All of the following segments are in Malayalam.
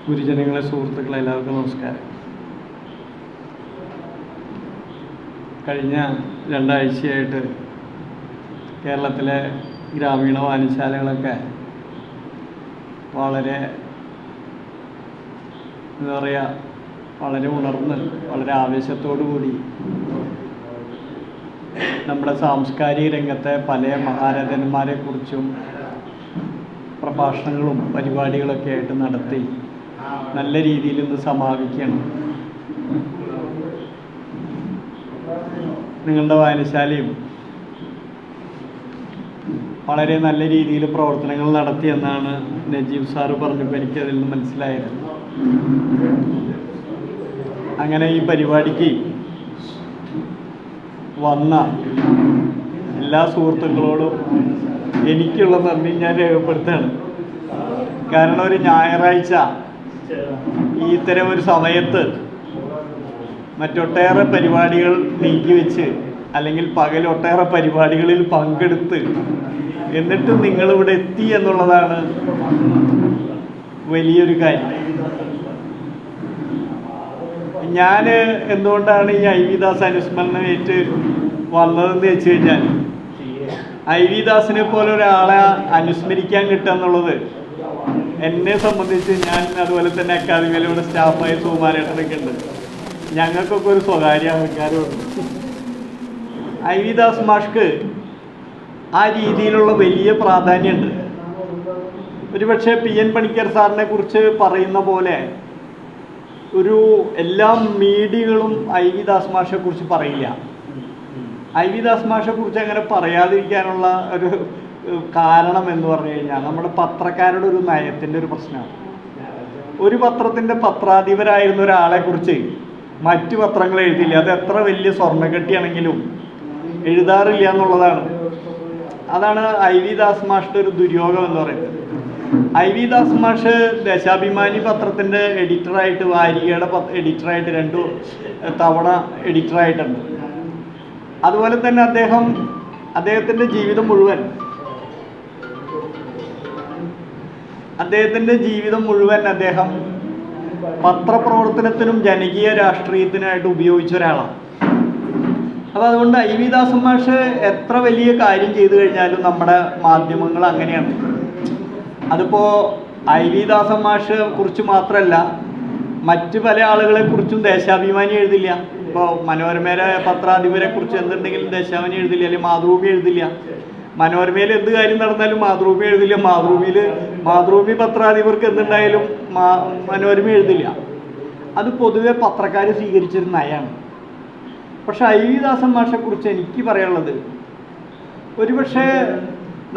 ഗുരുജനങ്ങളെ, സുഹൃത്തുക്കളെ, എല്ലാവർക്കും നമസ്കാരം. കഴിഞ്ഞ 2 ആഴ്ചയായിട്ട് കേരളത്തിലെ ഗ്രാമീണ വായനശാലകളൊക്കെ വളരെ വളരെ ഉണർന്ന് വളരെ ആവേശത്തോടു കൂടി നമ്മുടെ സാംസ്കാരിക രംഗത്തെ പല മഹാരഥന്മാരെക്കുറിച്ചും പ്രഭാഷണങ്ങളും പരിപാടികളൊക്കെ ആയിട്ട് നടത്തി നല്ല രീതിയിൽ ഇന്ന് സമാപിക്കണം. നിങ്ങളുടെ വായനശാലയും വളരെ നല്ല രീതിയിൽ പ്രവർത്തനങ്ങൾ നടത്തിയെന്നാണ് നജീബ് സാറ് പറഞ്ഞപ്പോൾ എനിക്കതിൽ നിന്ന് മനസ്സിലായത്. അങ്ങനെ ഈ പരിപാടിക്ക് വന്ന എല്ലാ സുഹൃത്തുക്കളോടും എനിക്കുള്ള നന്ദി ഞാൻ രേഖപ്പെടുത്തുകയാണ്. കാരണം ഒരു ഞായറാഴ്ച ഇത്തരം ഒരു സമയത്ത് മറ്റൊട്ടേറെ പരിപാടികൾ നീക്കിവെച്ച് അല്ലെങ്കിൽ പകൽ ഒട്ടേറെ പരിപാടികളിൽ പങ്കെടുത്ത് എന്നിട്ടും നിങ്ങളിവിടെ എത്തി എന്നുള്ളതാണ് വലിയൊരു കാര്യം. ഞാൻ എന്തുകൊണ്ടാണ് ഈ ഐ വി ദാസ് അനുസ്മരണമേറ്റ് വന്നതെന്ന് വെച്ച് കഴിഞ്ഞാൽ, ഐ വി ദാസിനെ പോലെ ഒരാളെ അനുസ്മരിക്കാൻ കിട്ടുക എന്നുള്ളത് എന്നെ സംബന്ധിച്ച്, ഞാൻ അതുപോലെ തന്നെ അക്കാദമിയിലൂടെ സ്റ്റാഫായ സുകുമാരേട്ടനൊക്കെ ഉണ്ട്, ഞങ്ങൾക്കൊക്കെ ഒരു സ്വകാര്യ അഹങ്കാരമുണ്ട്. ഐ വി ദാസ് മാഷ്ക്ക് ആ രീതിയിലുള്ള വലിയ പ്രാധാന്യമുണ്ട്. ഒരുപക്ഷെ പി എൻ പണിക്കർ സാറിനെ കുറിച്ച് പറയുന്ന പോലെ എല്ലാ മീഡിയകളും ഐ വി ദാസ് മാഷെ കുറിച്ച് പറയില്ല. ഐ വി ദാസ് മാഷെ കുറിച്ച് അങ്ങനെ പറയാതിരിക്കാനുള്ള ഒരു കാരണം എന്ന് പറഞ്ഞു കഴിഞ്ഞാൽ നമ്മുടെ പത്രക്കാരുടെ ഒരു നയത്തിൻ്റെ ഒരു പ്രശ്നമാണ്. ഒരു പത്രത്തിൻ്റെ പത്രാധിപരായിരുന്ന ഒരാളെ കുറിച്ച് മറ്റു പത്രങ്ങൾ എഴുതില്ല. അത് എത്ര വലിയ സ്വർണ്ണക്കെട്ടിയാണെങ്കിലും എഴുതാറില്ല എന്നുള്ളതാണ്. അതാണ് ഐ വി ദാസ് മാഷിൻ്റെ ഒരു ദുര്യോഗം എന്ന് പറയുന്നത്. ഐ വി ദാസ് മാഷ് ദേശാഭിമാനി പത്രത്തിൻ്റെ എഡിറ്ററായിട്ട്, വാരികയുടെ എഡിറ്ററായിട്ട് 2 തവണ എഡിറ്ററായിട്ടുണ്ട്. അതുപോലെ തന്നെ അദ്ദേഹത്തിൻ്റെ ജീവിതം മുഴുവൻ അദ്ദേഹം പത്രപ്രവർത്തനത്തിനും ജനകീയ രാഷ്ട്രീയത്തിനായിട്ട് ഉപയോഗിച്ച ഒരാളാണ്. അപ്പോൾ അതുകൊണ്ട് ഐ വി ദാസ് മാഷ് എത്ര വലിയ കാര്യം ചെയ്തു കഴിഞ്ഞാലും നമ്മുടെ മാധ്യമങ്ങൾ അങ്ങനെയാണ്. അതിപ്പോൾ ഐ വി ദാസ് മാഷെ കുറിച്ച് മാത്രമല്ല, മറ്റ് പല ആളുകളെ കുറിച്ചും ദേശാഭിമാനി എഴുതില്ല. ഇപ്പോൾ മനോരമയിലെ പത്രാധിപരെ കുറിച്ച് എന്തുണ്ടെങ്കിലും ദേശാഭിമാനി എഴുതില്ല, അല്ലെങ്കിൽ മാതൃഭൂമി എഴുതില്ല. മനോരമയിൽ എന്ത് കാര്യം നടന്നാലും മാതൃഭൂമി എഴുതില്ല. മാതൃഭൂമി പത്രാധിപർക്ക് എന്തുണ്ടായാലും മനോരമ എഴുതില്ല. അത് പൊതുവെ പത്രക്കാർ സ്വീകരിച്ചൊരു നയമാണ്. പക്ഷെ ഐ വി ദാസൻ മാഷെ കുറിച്ച് എനിക്ക് പറയാനുള്ളത്, ഒരുപക്ഷെ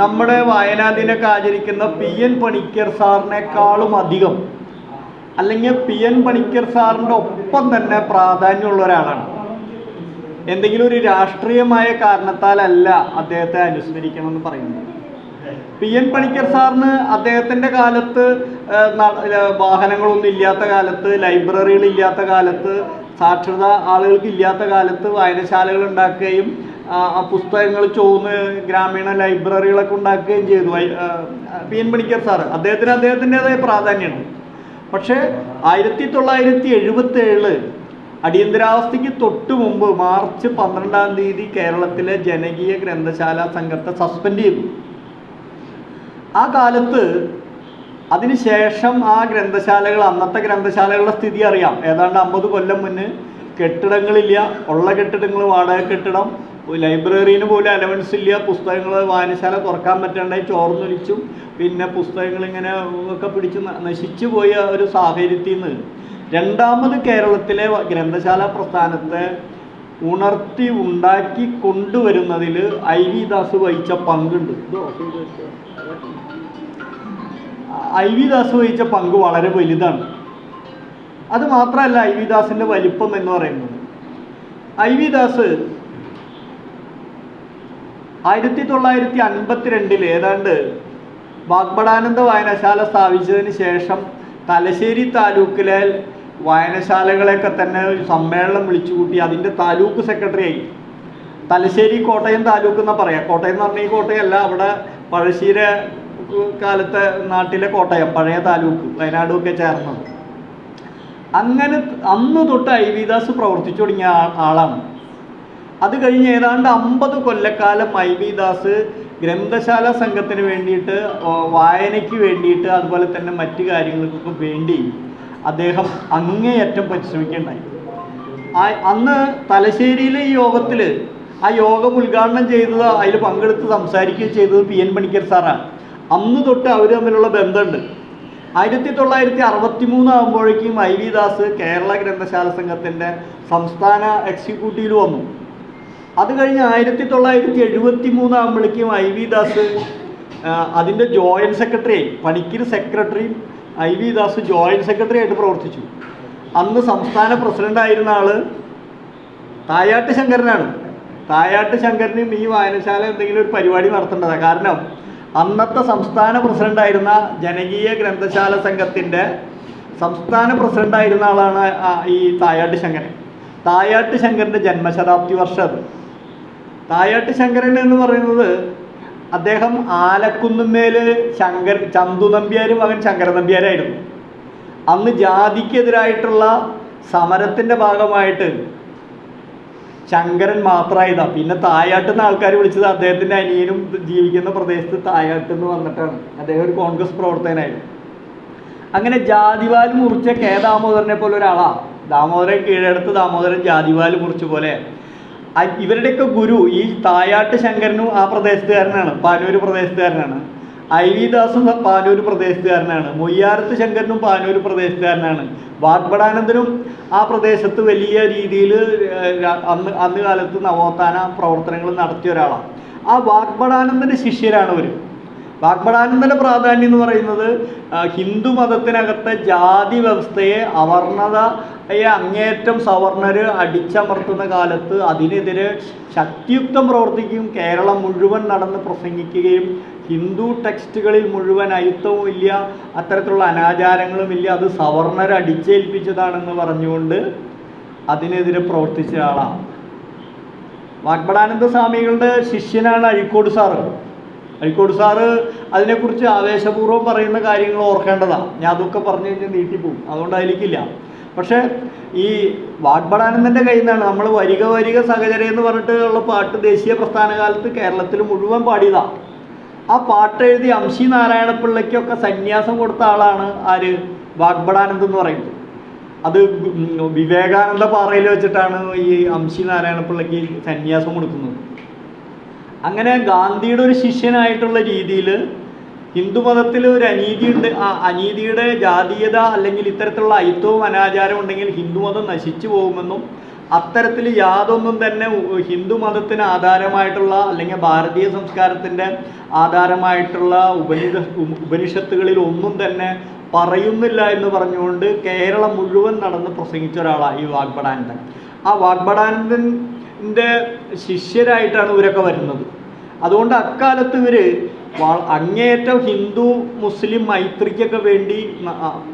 നമ്മുടെ വായനാ ദിനമൊക്കെ ആചരിക്കുന്ന പി എൻ പണിക്കർ സാറിനേക്കാളും അധികം, അല്ലെങ്കിൽ പി എൻ പണിക്കർ സാറിൻ്റെ ഒപ്പം തന്നെ പ്രാധാന്യമുള്ള ഒരാളാണ്. എന്തെങ്കിലും ഒരു രാഷ്ട്രീയമായ കാരണത്താലല്ല അദ്ദേഹത്തെ അനുസ്മരിക്കണമെന്ന് പറയുന്നത്. പി എൻ പണിക്കർ സാറിന് അദ്ദേഹത്തിൻ്റെ കാലത്ത് വാഹനങ്ങളൊന്നും ഇല്ലാത്ത കാലത്ത്, ലൈബ്രറികളില്ലാത്ത കാലത്ത്, സാക്ഷരത ആളുകൾക്ക് ഇല്ലാത്ത കാലത്ത് വായനശാലകൾ ഉണ്ടാക്കുകയും പുസ്തകങ്ങൾ ഗ്രാമീണ ലൈബ്രറികളൊക്കെ ഉണ്ടാക്കുകയും ചെയ്തു പി എൻ പണിക്കർ സാറ്. അദ്ദേഹത്തിൻ്റെതായ പ്രാധാന്യമുണ്ട്. പക്ഷേ 1977 അടിയന്തരാവസ്ഥയ്ക്ക് തൊട്ട് മുമ്പ് മാർച്ച് 12-ാം തീയതി കേരളത്തിലെ ജനകീയ ഗ്രന്ഥശാല സംഘത്തെ സസ്പെൻഡ് ചെയ്തു. ആ കാലത്ത് അതിനുശേഷം ആ ഗ്രന്ഥശാലകൾ, അന്നത്തെ ഗ്രന്ഥശാലകളുടെ സ്ഥിതി അറിയാം. ഏതാണ്ട് 50 കൊല്ലം മുന്നേ കെട്ടിടങ്ങളില്ല, ഉള്ള കെട്ടിടങ്ങൾ വാടക കെട്ടിടം, ലൈബ്രറീന് പോലും അലവൻസ് ഇല്ല, പുസ്തകങ്ങൾ വായനശാല തുറക്കാൻ പറ്റാണ്ടായി ചോർന്നൊലിച്ചും പിന്നെ പുസ്തകങ്ങൾ ഇങ്ങനെ ഒക്കെ പിടിച്ച് നശിച്ചു പോയ ഒരു സാഹചര്യത്തിൽ നിന്ന് രണ്ടാമത് കേരളത്തിലെ ഗ്രന്ഥശാല പ്രസ്ഥാനത്തെ ഉണർത്തി ഉണ്ടാക്കി കൊണ്ടുവരുന്നതിൽ ഐ വി ദാസ് വഹിച്ച പങ്കുണ്ട്. ഐ വി ദാസ് വഹിച്ച പങ്ക് വളരെ വലുതാണ്. അത് മാത്രമല്ല, ഐ വി ദാസിൻ്റെ വലിപ്പം എന്ന് പറയുന്നത്, ഐ വി ദാസ് 1952 ഏതാണ്ട് വാഗ്ബടാനന്ദ വായനശാല സ്ഥാപിച്ചതിന് ശേഷം തലശ്ശേരി താലൂക്കിലെ വായനശാലകളെയൊക്കെ തന്നെ ഒരു സമ്മേളനം വിളിച്ചുകൂട്ടി അതിൻ്റെ താലൂക്ക് സെക്രട്ടറിയായി. തലശ്ശേരി കോട്ടയം താലൂക്ക് എന്നാണ് പറയാം. കോട്ടയം എന്ന് പറഞ്ഞാൽ ഈ കോട്ടയമല്ല, അവിടെ പഴശ്ശിയിലെ കാലത്തെ നാട്ടിലെ കോട്ടയം, പഴയ താലൂക്ക്, വയനാടും ഒക്കെ ചേർന്നത്. അങ്ങനെ അന്ന് തൊട്ട് ഐ വി ദാസ് പ്രവർത്തിച്ചു തുടങ്ങിയ ആളാണ്. അത് കഴിഞ്ഞ് ഏതാണ്ട് 50 കൊല്ലക്കാലം ഐ വി ദാസ് ഗ്രന്ഥശാല സംഘത്തിന് വേണ്ടിയിട്ട്, വായനയ്ക്ക് വേണ്ടിയിട്ട്, അതുപോലെ തന്നെ മറ്റു കാര്യങ്ങൾക്കൊക്കെ വേണ്ടി അദ്ദേഹം അങ്ങേയറ്റം പരിശ്രമിക്കുകയുണ്ടായി. അന്ന് തലശ്ശേരിയിലെ ഈ യോഗത്തിൽ, ആ യോഗം ഉദ്ഘാടനം ചെയ്തത്, അതിൽ പങ്കെടുത്ത് സംസാരിക്കുകയും ചെയ്തത് PN പണിക്കർ സാറാണ്. അന്ന് തൊട്ട് അവർ തമ്മിലുള്ള ബന്ധമുണ്ട്. 1963 ആകുമ്പോഴേക്കും ഐ വി ദാസ് കേരള ഗ്രന്ഥശാല സംഘത്തിൻ്റെ സംസ്ഥാന എക്സിക്യൂട്ടീവിൽ വന്നു. അത് കഴിഞ്ഞ് 1973 ആകുമ്പോഴേക്കും ഐ വി ദാസ് അതിൻ്റെ ജോയിൻറ്റ് സെക്രട്ടറി, പണിക്കർ സെക്രട്ടറിയും I V Das joint secretary ആയിട്ട് പ്രവർത്തിച്ചു. അന്ന് സംസ്ഥാന പ്രസിഡൻ്റായിരുന്ന ആൾ തായാട്ട് ശങ്കരനാണ്. തായാട്ട് ശങ്കരനും ഈ വായനശാല എന്തെങ്കിലും ഒരു പരിപാടി നടത്തേണ്ടതാണ്. കാരണം അന്നത്തെ സംസ്ഥാന പ്രസിഡൻ്റായിരുന്ന ജനകീയ ഗ്രന്ഥശാല സംഘത്തിൻ്റെ സംസ്ഥാന പ്രസിഡൻ്റായിരുന്ന ആളാണ് ഈ തായാട്ട് ശങ്കരൻ. തായാട്ട് ശങ്കരൻ്റെ ജന്മശതാബ്ദി വർഷം അത്. തായാട്ട് ശങ്കരൻ എന്ന് പറയുന്നത് അദ്ദേഹം ആലക്കുന്നുമേൽ ചന്തു നമ്പ്യാരും മകൻ ശങ്കര നമ്പ്യാരായിരുന്നു. അന്ന് ജാതിക്കെതിരായിട്ടുള്ള സമരത്തിൻ്റെ ഭാഗമായിട്ട് ശങ്കരൻ മാത്രമായതാണ്. പിന്നെ തായാട്ടെന്ന് ആൾക്കാർ വിളിച്ചത് അദ്ദേഹത്തിൻ്റെ അനിയനും ജീവിക്കുന്ന പ്രദേശത്ത് തായാട്ടെന്ന് വന്നിട്ടാണ്. അദ്ദേഹം ഒരു കോൺഗ്രസ് പ്രവർത്തകനായിരുന്നു. അങ്ങനെ ജാതിവാൽ മുറിച്ച കെ ദാമോദരനെ പോലെ ഒരാളാണ്. ദാമോദരൻ കീഴടത്ത് ദാമോദരൻ ജാതിവാൽ മുറിച്ച പോലെ. ഇവരുടെയൊക്കെ ഗുരു ഈ തായാട്ട് ശങ്കരനും ആ പ്രദേശത്തുകാരനാണ്, പാനൂർ പ്രദേശത്തുകാരനാണ്. ഐ വി ദാസും പാനൂർ പ്രദേശത്തുകാരനാണ്. മൊയ്യാരത്ത് ശങ്കരനും പാനൂർ പ്രദേശത്തുകാരനാണ്. വാഗ്ഭടാനന്ദനും ആ പ്രദേശത്ത് വലിയ രീതിയിൽ അന്ന് കാലത്ത് നവോത്ഥാന പ്രവർത്തനങ്ങൾ നടത്തിയ ഒരാളാണ്. ആ വാഗ്ഭടാനന്ദൻ്റെ ശിഷ്യരാണ് ഇവർ. വാഗ്ഭടാനന്ദൻ്റെ പ്രാധാന്യം എന്ന് പറയുന്നത് ഹിന്ദു മതത്തിനകത്തെ ജാതി വ്യവസ്ഥയെ, അവർണതയെ അങ്ങേയറ്റം സവർണർ അടിച്ചമർത്തുന്ന കാലത്ത് അതിനെതിരെ ശക്തിയുക്തം പ്രവർത്തിക്കുകയും കേരളം മുഴുവൻ നടന്ന് പ്രസംഗിക്കുകയും ഹിന്ദു ടെക്സ്റ്റുകളിൽ മുഴുവൻ അയിത്തവും ഇല്ല, അത്തരത്തിലുള്ള അനാചാരങ്ങളുമില്ല, അത് സവർണർ അടിച്ചേൽപ്പിച്ചതാണെന്ന് പറഞ്ഞുകൊണ്ട് അതിനെതിരെ പ്രവർത്തിച്ച ആളാണ്. വാഗ്ഭടാനന്ദ സ്വാമികളുടെ ശിഷ്യനാണ് അഴീക്കോട് സാറ്. അഴീക്കോട് സാറ് അതിനെക്കുറിച്ച് ആവേശപൂർവ്വം പറയുന്ന കാര്യങ്ങൾ ഓർക്കേണ്ടതാണ്. ഞാൻ അതൊക്കെ പറഞ്ഞു കഴിഞ്ഞാൽ നീട്ടിപ്പോവും, അതുകൊണ്ട് അതിലേക്കില്ല. പക്ഷേ ഈ വാഗ്ഭടാനന്ദൻ്റെ കയ്യിൽ നിന്നാണ് നമ്മൾ വരിക വരിക സഹചര്യം എന്ന് പറഞ്ഞിട്ട് ഉള്ള പാട്ട് ദേശീയ പ്രസ്ഥാന കാലത്ത് കേരളത്തിൽ മുഴുവൻ പാടിയതാണ്. ആ പാട്ട് എഴുതി അംശി നാരായണപിള്ളയ്ക്കൊക്കെ സന്യാസം കൊടുത്ത ആളാണ് ആര്? വാഗ്ഭടാനന്ദൻ എന്ന് പറയുന്നത്. അത് വിവേകാനന്ദ പാറയിൽ വെച്ചിട്ടാണ് ഈ അംശി നാരായണപിള്ളയ്ക്ക് സന്യാസം കൊടുക്കുന്നത്. അങ്ങനെ ഗാന്ധിയുടെ ഒരു ശിഷ്യനായിട്ടുള്ള രീതിയിൽ ഹിന്ദുമതത്തിൽ ഒരു അനീതിയുണ്ട്. ആ അനീതിയുടെ ജാതീയത അല്ലെങ്കിൽ ഇത്തരത്തിലുള്ള അയിത്തവും അനാചാരം ഉണ്ടെങ്കിൽ ഹിന്ദുമതം നശിച്ചു പോകുമെന്നും അത്തരത്തിൽ യാതൊന്നും തന്നെ ഹിന്ദുമതത്തിന് ആധാരമായിട്ടുള്ള അല്ലെങ്കിൽ ഭാരതീയ സംസ്കാരത്തിൻ്റെ ആധാരമായിട്ടുള്ള ഉപനിഷത്തുകളിൽ ഒന്നും തന്നെ പറയുന്നില്ല എന്ന് പറഞ്ഞുകൊണ്ട് കേരളം മുഴുവൻ നടന്ന് പ്രസംഗിച്ച ഒരാളാണ് ഈ വാഗ്ഭടാനന്ദൻ. ആ വാഗ്ഭടാനന്ദൻ്റെ ശിഷ്യരായിട്ടാണ് ഇവരൊക്കെ വരുന്നത്. അതുകൊണ്ട് അക്കാലത്ത് ഇവർ അങ്ങേയറ്റം ഹിന്ദു മുസ്ലിം മൈത്രിക്കൊക്കെ വേണ്ടി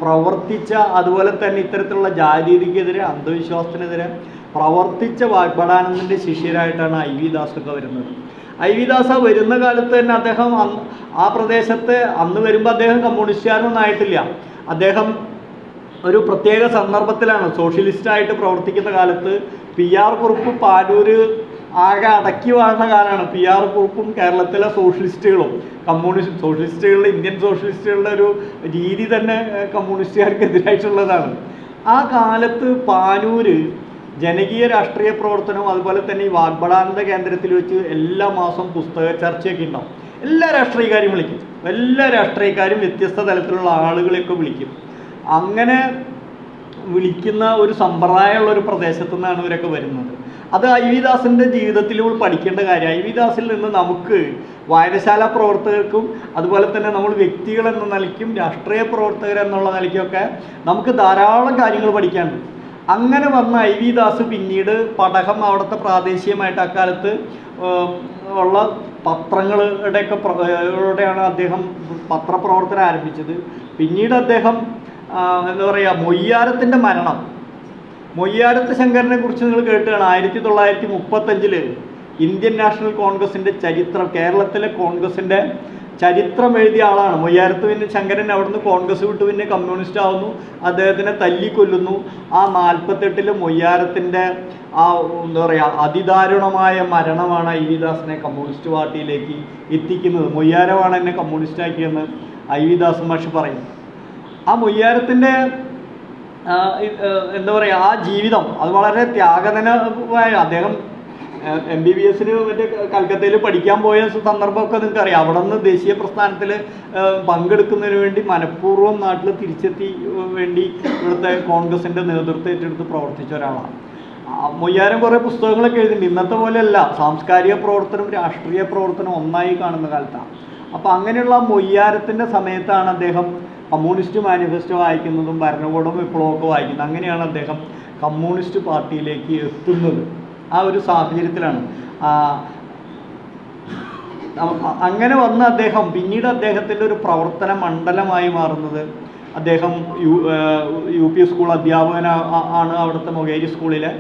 പ്രവർത്തിച്ച, അതുപോലെ തന്നെ ഇത്തരത്തിലുള്ള ജാതീയതയ്ക്കെതിരെ അന്ധവിശ്വാസത്തിനെതിരെ പ്രവർത്തിച്ച വാഗ്ഭടാനന്ദൻ്റെ ശിഷ്യരായിട്ടാണ് ഐ വി ദാസൊക്കെ വരുന്നത്. ഐ വി ദാസ വരുന്ന കാലത്ത് തന്നെ അദ്ദേഹം ആ പ്രദേശത്ത് അന്ന് വരുമ്പോൾ അദ്ദേഹം കമ്മ്യൂണിസ്റ്റുകാരനൊന്നും ആയിട്ടില്ല. അദ്ദേഹം ഒരു പ്രത്യേക സന്ദർഭത്തിലാണ് സോഷ്യലിസ്റ്റായിട്ട് പ്രവർത്തിക്കുന്ന കാലത്ത് PR കുറുപ്പ് പാനൂര് ആകെ അടക്കി വാഴുന്ന കാലമാണ്. PR കുറുപ്പും കേരളത്തിലെ സോഷ്യലിസ്റ്റുകളും സോഷ്യലിസ്റ്റുകളുടെ ഇന്ത്യൻ സോഷ്യലിസ്റ്റുകളുടെ ഒരു രീതി തന്നെ കമ്മ്യൂണിസ്റ്റുകാർക്കെതിരായിട്ടുള്ളതാണ്. ആ കാലത്ത് പാനൂര് ജനകീയ രാഷ്ട്രീയ പ്രവർത്തനവും അതുപോലെ തന്നെ ഈ വാഗ്ഭടാനന്ദ കേന്ദ്രത്തിൽ വെച്ച് എല്ലാ മാസവും പുസ്തക ചർച്ചയൊക്കെ ഉണ്ടാവും. എല്ലാ രാഷ്ട്രീയക്കാരും വിളിക്കും. എല്ലാ രാഷ്ട്രീയക്കാരും വ്യത്യസ്ത തലത്തിലുള്ള ആളുകളെയൊക്കെ വിളിക്കും. അങ്ങനെ വിളിക്കുന്ന ഒരു സമ്പ്രദായമുള്ള ഒരു പ്രദേശത്തു നിന്നാണ് ഇവരൊക്കെ വരുന്നത്. അത് ഐ വി ദാസിൻ്റെ ജീവിതത്തിലൂടെ പഠിക്കേണ്ട കാര്യം. ഐ വി ദാസിൽ നിന്ന് നമുക്ക് വായനശാല പ്രവർത്തകർക്കും അതുപോലെ തന്നെ നമ്മൾ വ്യക്തികൾ എന്ന നിലയ്ക്കും രാഷ്ട്രീയ പ്രവർത്തകർ എന്നുള്ള നിലയ്ക്കൊക്കെ നമുക്ക് ധാരാളം കാര്യങ്ങൾ പഠിക്കാനുണ്ട്. അങ്ങനെ വന്ന ഐ വി ദാസ് പിന്നീട് പടകം അവിടുത്തെ പ്രാദേശികമായിട്ട് അക്കാലത്ത് ഉള്ള പത്രങ്ങളുടെയൊക്കെയാണ് അദ്ദേഹം പത്രപ്രവർത്തനം ആരംഭിച്ചത്. പിന്നീട് അദ്ദേഹം എന്താ പറയുക, മൊയ്യാരത്തിൻ്റെ മരണം, മൊയ്യാരത്ത് ശങ്കരനെ കുറിച്ച് നിങ്ങൾ കേട്ടുകയാണ്. 1935 ഇന്ത്യൻ നാഷണൽ കോൺഗ്രസിൻ്റെ ചരിത്രം, കേരളത്തിലെ കോൺഗ്രസിൻ്റെ ചരിത്രം എഴുതിയ ആളാണ്. മൊയ്യാരത്ത് പിന്നെ ശങ്കരൻ അവിടുന്ന് കോൺഗ്രസ് വിട്ട് പിന്നെ കമ്മ്യൂണിസ്റ്റ് ആവുന്നു, അദ്ദേഹത്തിനെ തല്ലിക്കൊല്ലുന്നു. ആ 48 മൊയ്യാരത്തിൻ്റെ ആ എന്താ പറയുക അതിദാരുണമായ മരണമാണ് ഐ വി ദാസിനെ കമ്മ്യൂണിസ്റ്റ് പാർട്ടിയിലേക്ക് എത്തിക്കുന്നത്. മൊയ്യാരമാണ് എന്നെ കമ്മ്യൂണിസ്റ്റ് ആക്കിയെന്ന് ഐ വി ദാസ് മാഷ് പറയും. ആ മൊയ്യാരത്തിൻ്റെ എന്താ പറയുക ആ ജീവിതം അത് വളരെ ത്യാഗധനമായ, അദ്ദേഹം MBBS മറ്റേ കൽക്കത്തയിൽ പഠിക്കാൻ പോയ സന്ദർഭമൊക്കെ നിങ്ങൾക്കറിയാം. അവിടെ നിന്ന് ദേശീയ പ്രസ്ഥാനത്തിൽ പങ്കെടുക്കുന്നതിന് വേണ്ടി മനഃപൂർവ്വം നാട്ടിൽ തിരിച്ചെത്തി വേണ്ടി ഇവിടുത്തെ കോൺഗ്രസിൻ്റെ നേതൃത്വം ഏറ്റെടുത്ത് പ്രവർത്തിച്ച ഒരാളാണ്. മൊയ്യാരം കുറേ പുസ്തകങ്ങളൊക്കെ എഴുതിയിട്ടുണ്ട്. ഇന്നത്തെ പോലെയല്ല സാംസ്കാരിക പ്രവർത്തനം രാഷ്ട്രീയ പ്രവർത്തനം ഒന്നായി കാണുന്ന കാലത്താണ്. അപ്പോൾ അങ്ങനെയുള്ള മൊയ്യാരത്തിൻ്റെ സമയത്താണ് അദ്ദേഹം കമ്മ്യൂണിസ്റ്റ് മാനിഫെസ്റ്റോ വായിക്കുന്നതും ഭരണകൂടം വിപ്ലവമൊക്കെ വായിക്കുന്നത്. അങ്ങനെയാണ് അദ്ദേഹം കമ്മ്യൂണിസ്റ്റ് പാർട്ടിയിലേക്ക് എത്തുന്നത്. ആ ഒരു സാഹചര്യത്തിലാണ് അങ്ങനെ വന്ന് അദ്ദേഹം പിന്നീട് അദ്ദേഹത്തിൻ്റെ ഒരു പ്രവർത്തന മണ്ഡലമായി മാറുന്നത്. അദ്ദേഹം UP സ്കൂൾ അധ്യാപകനാണ് അവിടുത്തെ മൊകേരി സ്കൂളിലെ.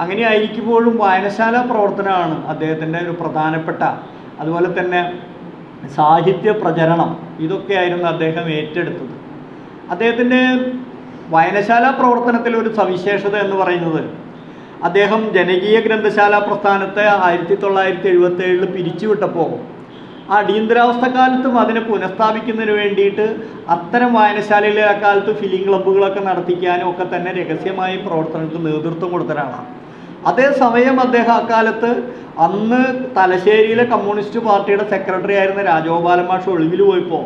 അങ്ങനെ ആയിരിക്കുമ്പോഴും വായനശാല പ്രവർത്തനമാണ് അദ്ദേഹത്തിൻ്റെ ഒരു പ്രധാനപ്പെട്ട, അതുപോലെ തന്നെ സാഹിത്യ പ്രചരണം, ഇതൊക്കെയായിരുന്നു അദ്ദേഹം ഏറ്റെടുത്തത്. അദ്ദേഹത്തിൻ്റെ വായനശാല പ്രവർത്തനത്തിലെ ഒരു സവിശേഷത എന്ന് പറയുന്നത് അദ്ദേഹം ജനകീയ ഗ്രന്ഥശാല പ്രസ്ഥാനത്തെ 1977 പിരിച്ചുവിട്ടപ്പോൾ ആ അടിയന്തരാവസ്ഥ കാലത്തും അതിനെ പുനഃസ്ഥാപിക്കുന്നതിന് വേണ്ടിയിട്ട് അത്തരം വായനശാലയിലെ അക്കാലത്ത് ഫിലിം ക്ലബ്ബുകളൊക്കെ നടത്തിക്കാനും ഒക്കെ തന്നെ രഹസ്യമായി പ്രവർത്തനങ്ങൾക്ക് നേതൃത്വം കൊടുത്ത ഒരാളാണ്. അതേസമയം അദ്ദേഹം അക്കാലത്ത് അന്ന് തലശ്ശേരിയിലെ കമ്മ്യൂണിസ്റ്റ് പാർട്ടിയുടെ സെക്രട്ടറി ആയിരുന്ന രാജഗോപാലൻ മാഷ് ഒളിവിൽ പോയപ്പോൾ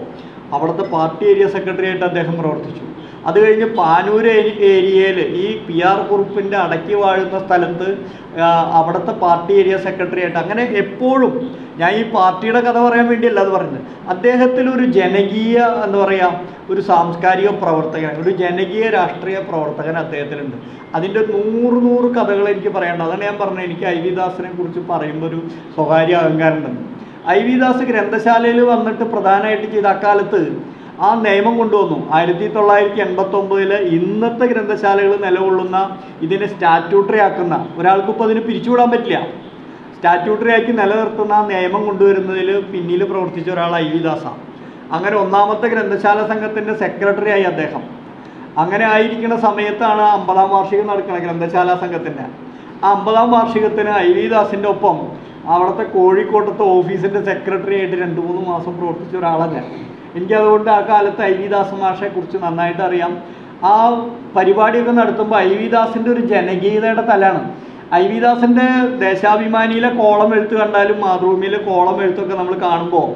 അവിടുത്തെ പാർട്ടി ഏരിയ സെക്രട്ടറി ആയിട്ട് അദ്ദേഹം പ്രവർത്തിച്ചു. അത് കഴിഞ്ഞ് പാനൂർ ഏരിയയിൽ ഈ PR കുറുപ്പിൻ്റെ അടക്കി വാഴുന്ന സ്ഥലത്ത് അവിടുത്തെ പാർട്ടി ഏരിയ സെക്രട്ടറി ആയിട്ട്, അങ്ങനെ എപ്പോഴും ഞാൻ ഈ പാർട്ടിയുടെ കഥ പറയാൻ വേണ്ടിയല്ല അത് പറഞ്ഞത്, അദ്ദേഹത്തിലൊരു ജനകീയ എന്താ പറയുക ഒരു സാംസ്കാരിക പ്രവർത്തകൻ, ഒരു ജനകീയ രാഷ്ട്രീയ പ്രവർത്തകൻ അദ്ദേഹത്തിനുണ്ട്. അതിൻ്റെ 100 കഥകൾ എനിക്ക് പറയേണ്ടത്. അതാണ് ഞാൻ പറഞ്ഞത്, എനിക്ക് ഐ വി ദാസിനെ കുറിച്ച് പറയുമ്പോൾ ഒരു സ്വകാര്യ അഹങ്കാരം ഉണ്ടെന്ന്. ഐ വി ദാസ് ഗ്രന്ഥശാലയിൽ വന്നിട്ട് പ്രധാനമായിട്ട് ചെയ്ത അക്കാലത്ത് ആ നിയമം കൊണ്ടുവന്നു. 1989 ഇന്നത്തെ ഗ്രന്ഥശാലകൾ നിലകൊള്ളുന്ന ഇതിനെ സ്റ്റാറ്റ്യൂട്ടറി ആക്കുന്ന, ഒരാൾക്കിപ്പോൾ അതിന് പിരിച്ചുവിടാൻ പറ്റില്ല, സ്റ്റാറ്റ്യൂട്ടറി ആക്കി നിലനിർത്തുന്ന ആ നിയമം കൊണ്ടുവരുന്നതിൽ പിന്നിൽ പ്രവർത്തിച്ച ഒരാൾ ഐ വി ദാസാണ്. അങ്ങനെ ഒന്നാമത്തെ ഗ്രന്ഥശാല സംഘത്തിൻ്റെ സെക്രട്ടറി ആയി അദ്ദേഹം. അങ്ങനെ ആയിരിക്കുന്ന സമയത്താണ് 50ാം വാർഷികം നടക്കുന്നത് ഗ്രന്ഥശാല സംഘത്തിൻ്റെ. ആ 50ാം വാർഷികത്തിന് ഐ വി ദാസിൻ്റെ ഒപ്പം അവിടുത്തെ കോഴിക്കോട്ടത്തെ ഓഫീസിൻ്റെ സെക്രട്ടറി ആയിട്ട് 2-3 മാസം പ്രവർത്തിച്ച ഒരാളല്ല. എനിക്കതുകൊണ്ട് ആ കാലത്ത് ഐ വി ദാസ് മാഷെ കുറിച്ച് നന്നായിട്ട് അറിയാം. ആ പരിപാടിയൊക്കെ നടത്തുമ്പോൾ ഐ വി ദാസിൻ്റെ ഒരു ജനകീയതയുടെ തലാണ്. ഐ വി ദാസിൻ്റെ ദേശാഭിമാനിയിലെ കോളം എഴുത്ത് കണ്ടാലും മാതൃഭൂമിയിലെ കോളം എഴുത്തൊക്കെ നമ്മൾ കാണുമ്പോൾ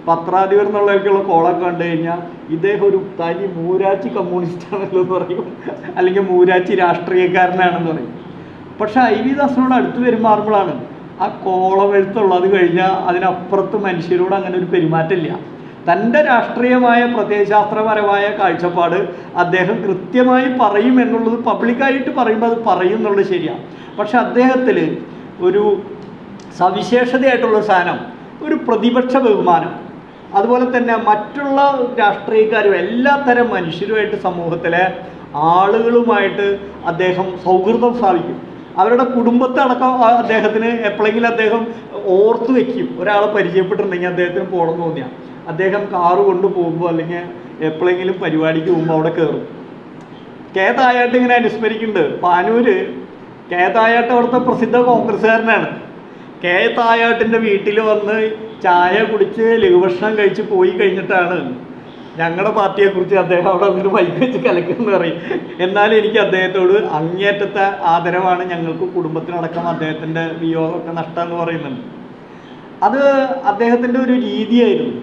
പത്രാധിപർ എന്നുള്ളവർക്കുള്ള കോളമൊക്കെ കണ്ടു കഴിഞ്ഞാൽ ഇദ്ദേഹം ഒരു തനി മൂരാച്ചി കമ്മ്യൂണിസ്റ്റാണല്ലോ എന്ന് പറയും, അല്ലെങ്കിൽ മൂരാച്ചി രാഷ്ട്രീയക്കാരനാണെന്ന് പറയും. പക്ഷെ ഐ വി ദാസിനോട് അടുത്ത് പെരുമാറുമ്പോഴാണ് ആ കോളം എഴുത്തുള്ളത് കഴിഞ്ഞാൽ അതിനപ്പുറത്ത് മനുഷ്യരോട് അങ്ങനെ ഒരു പെരുമാറ്റമില്ല. തൻ്റെ രാഷ്ട്രീയമായ പ്രത്യയശാസ്ത്രപരമായ കാഴ്ചപ്പാട് അദ്ദേഹം കൃത്യമായി പറയും എന്നുള്ളത് പബ്ലിക്കായിട്ട് പറയുമ്പോൾ അത് പറയും എന്നുള്ളത് ശരിയാണ്. പക്ഷെ അദ്ദേഹത്തിൽ ഒരു സവിശേഷതയായിട്ടുള്ള സാധനം ഒരു പ്രതിപക്ഷ ബഹുമാനം, അതുപോലെ തന്നെ മറ്റുള്ള രാഷ്ട്രീയക്കാരും എല്ലാത്തരം മനുഷ്യരുമായിട്ട് സമൂഹത്തിലെ ആളുകളുമായിട്ട് അദ്ദേഹം സൗഹൃദം സ്ഥാപിക്കും. അവരുടെ കുടുംബത്തെ അടക്കം അദ്ദേഹത്തിന് എപ്പോഴെങ്കിലും അദ്ദേഹം ഓർത്ത് വയ്ക്കും. ഒരാളെ പരിചയപ്പെട്ടിട്ടുണ്ടെങ്കിൽ അദ്ദേഹത്തിന് പോകണമെന്ന് തോന്നിയാൽ അദ്ദേഹം കാറ് കൊണ്ടുപോകുമ്പോൾ അല്ലെങ്കിൽ എപ്പോഴെങ്കിലും പരിപാടിക്ക് പോകുമ്പോൾ അവിടെ കയറും. തായാട്ട് ഇങ്ങനെ അനുസ്മരിക്കുന്നുണ്ട്. പാനൂര് തായാട്ട് അവിടുത്തെ പ്രസിദ്ധ കോൺഗ്രസ്സുകാരനാണ്. തായാട്ടിൻ്റെ വീട്ടിൽ വന്ന് ചായ കുടിച്ച് ലഘുഭക്ഷണം കഴിച്ച് പോയി കഴിഞ്ഞിട്ടാണ് ഞങ്ങളുടെ പാർട്ടിയെക്കുറിച്ച് അദ്ദേഹം അവിടെ വന്നിട്ട് മൈക്ക് വെച്ച് കലക്കുമെന്ന് പറയും. എന്നാലും എനിക്ക് അദ്ദേഹത്തോട് അങ്ങേറ്റത്തെ ആദരവാണ്. ഞങ്ങൾക്ക് കുടുംബത്തിനടക്കം അദ്ദേഹത്തിൻ്റെ വിയോഗമൊക്കെ നഷ്ടമെന്ന് പറയുന്നുണ്ട്. അത് അദ്ദേഹത്തിൻ്റെ ഒരു രീതിയായിരുന്നു.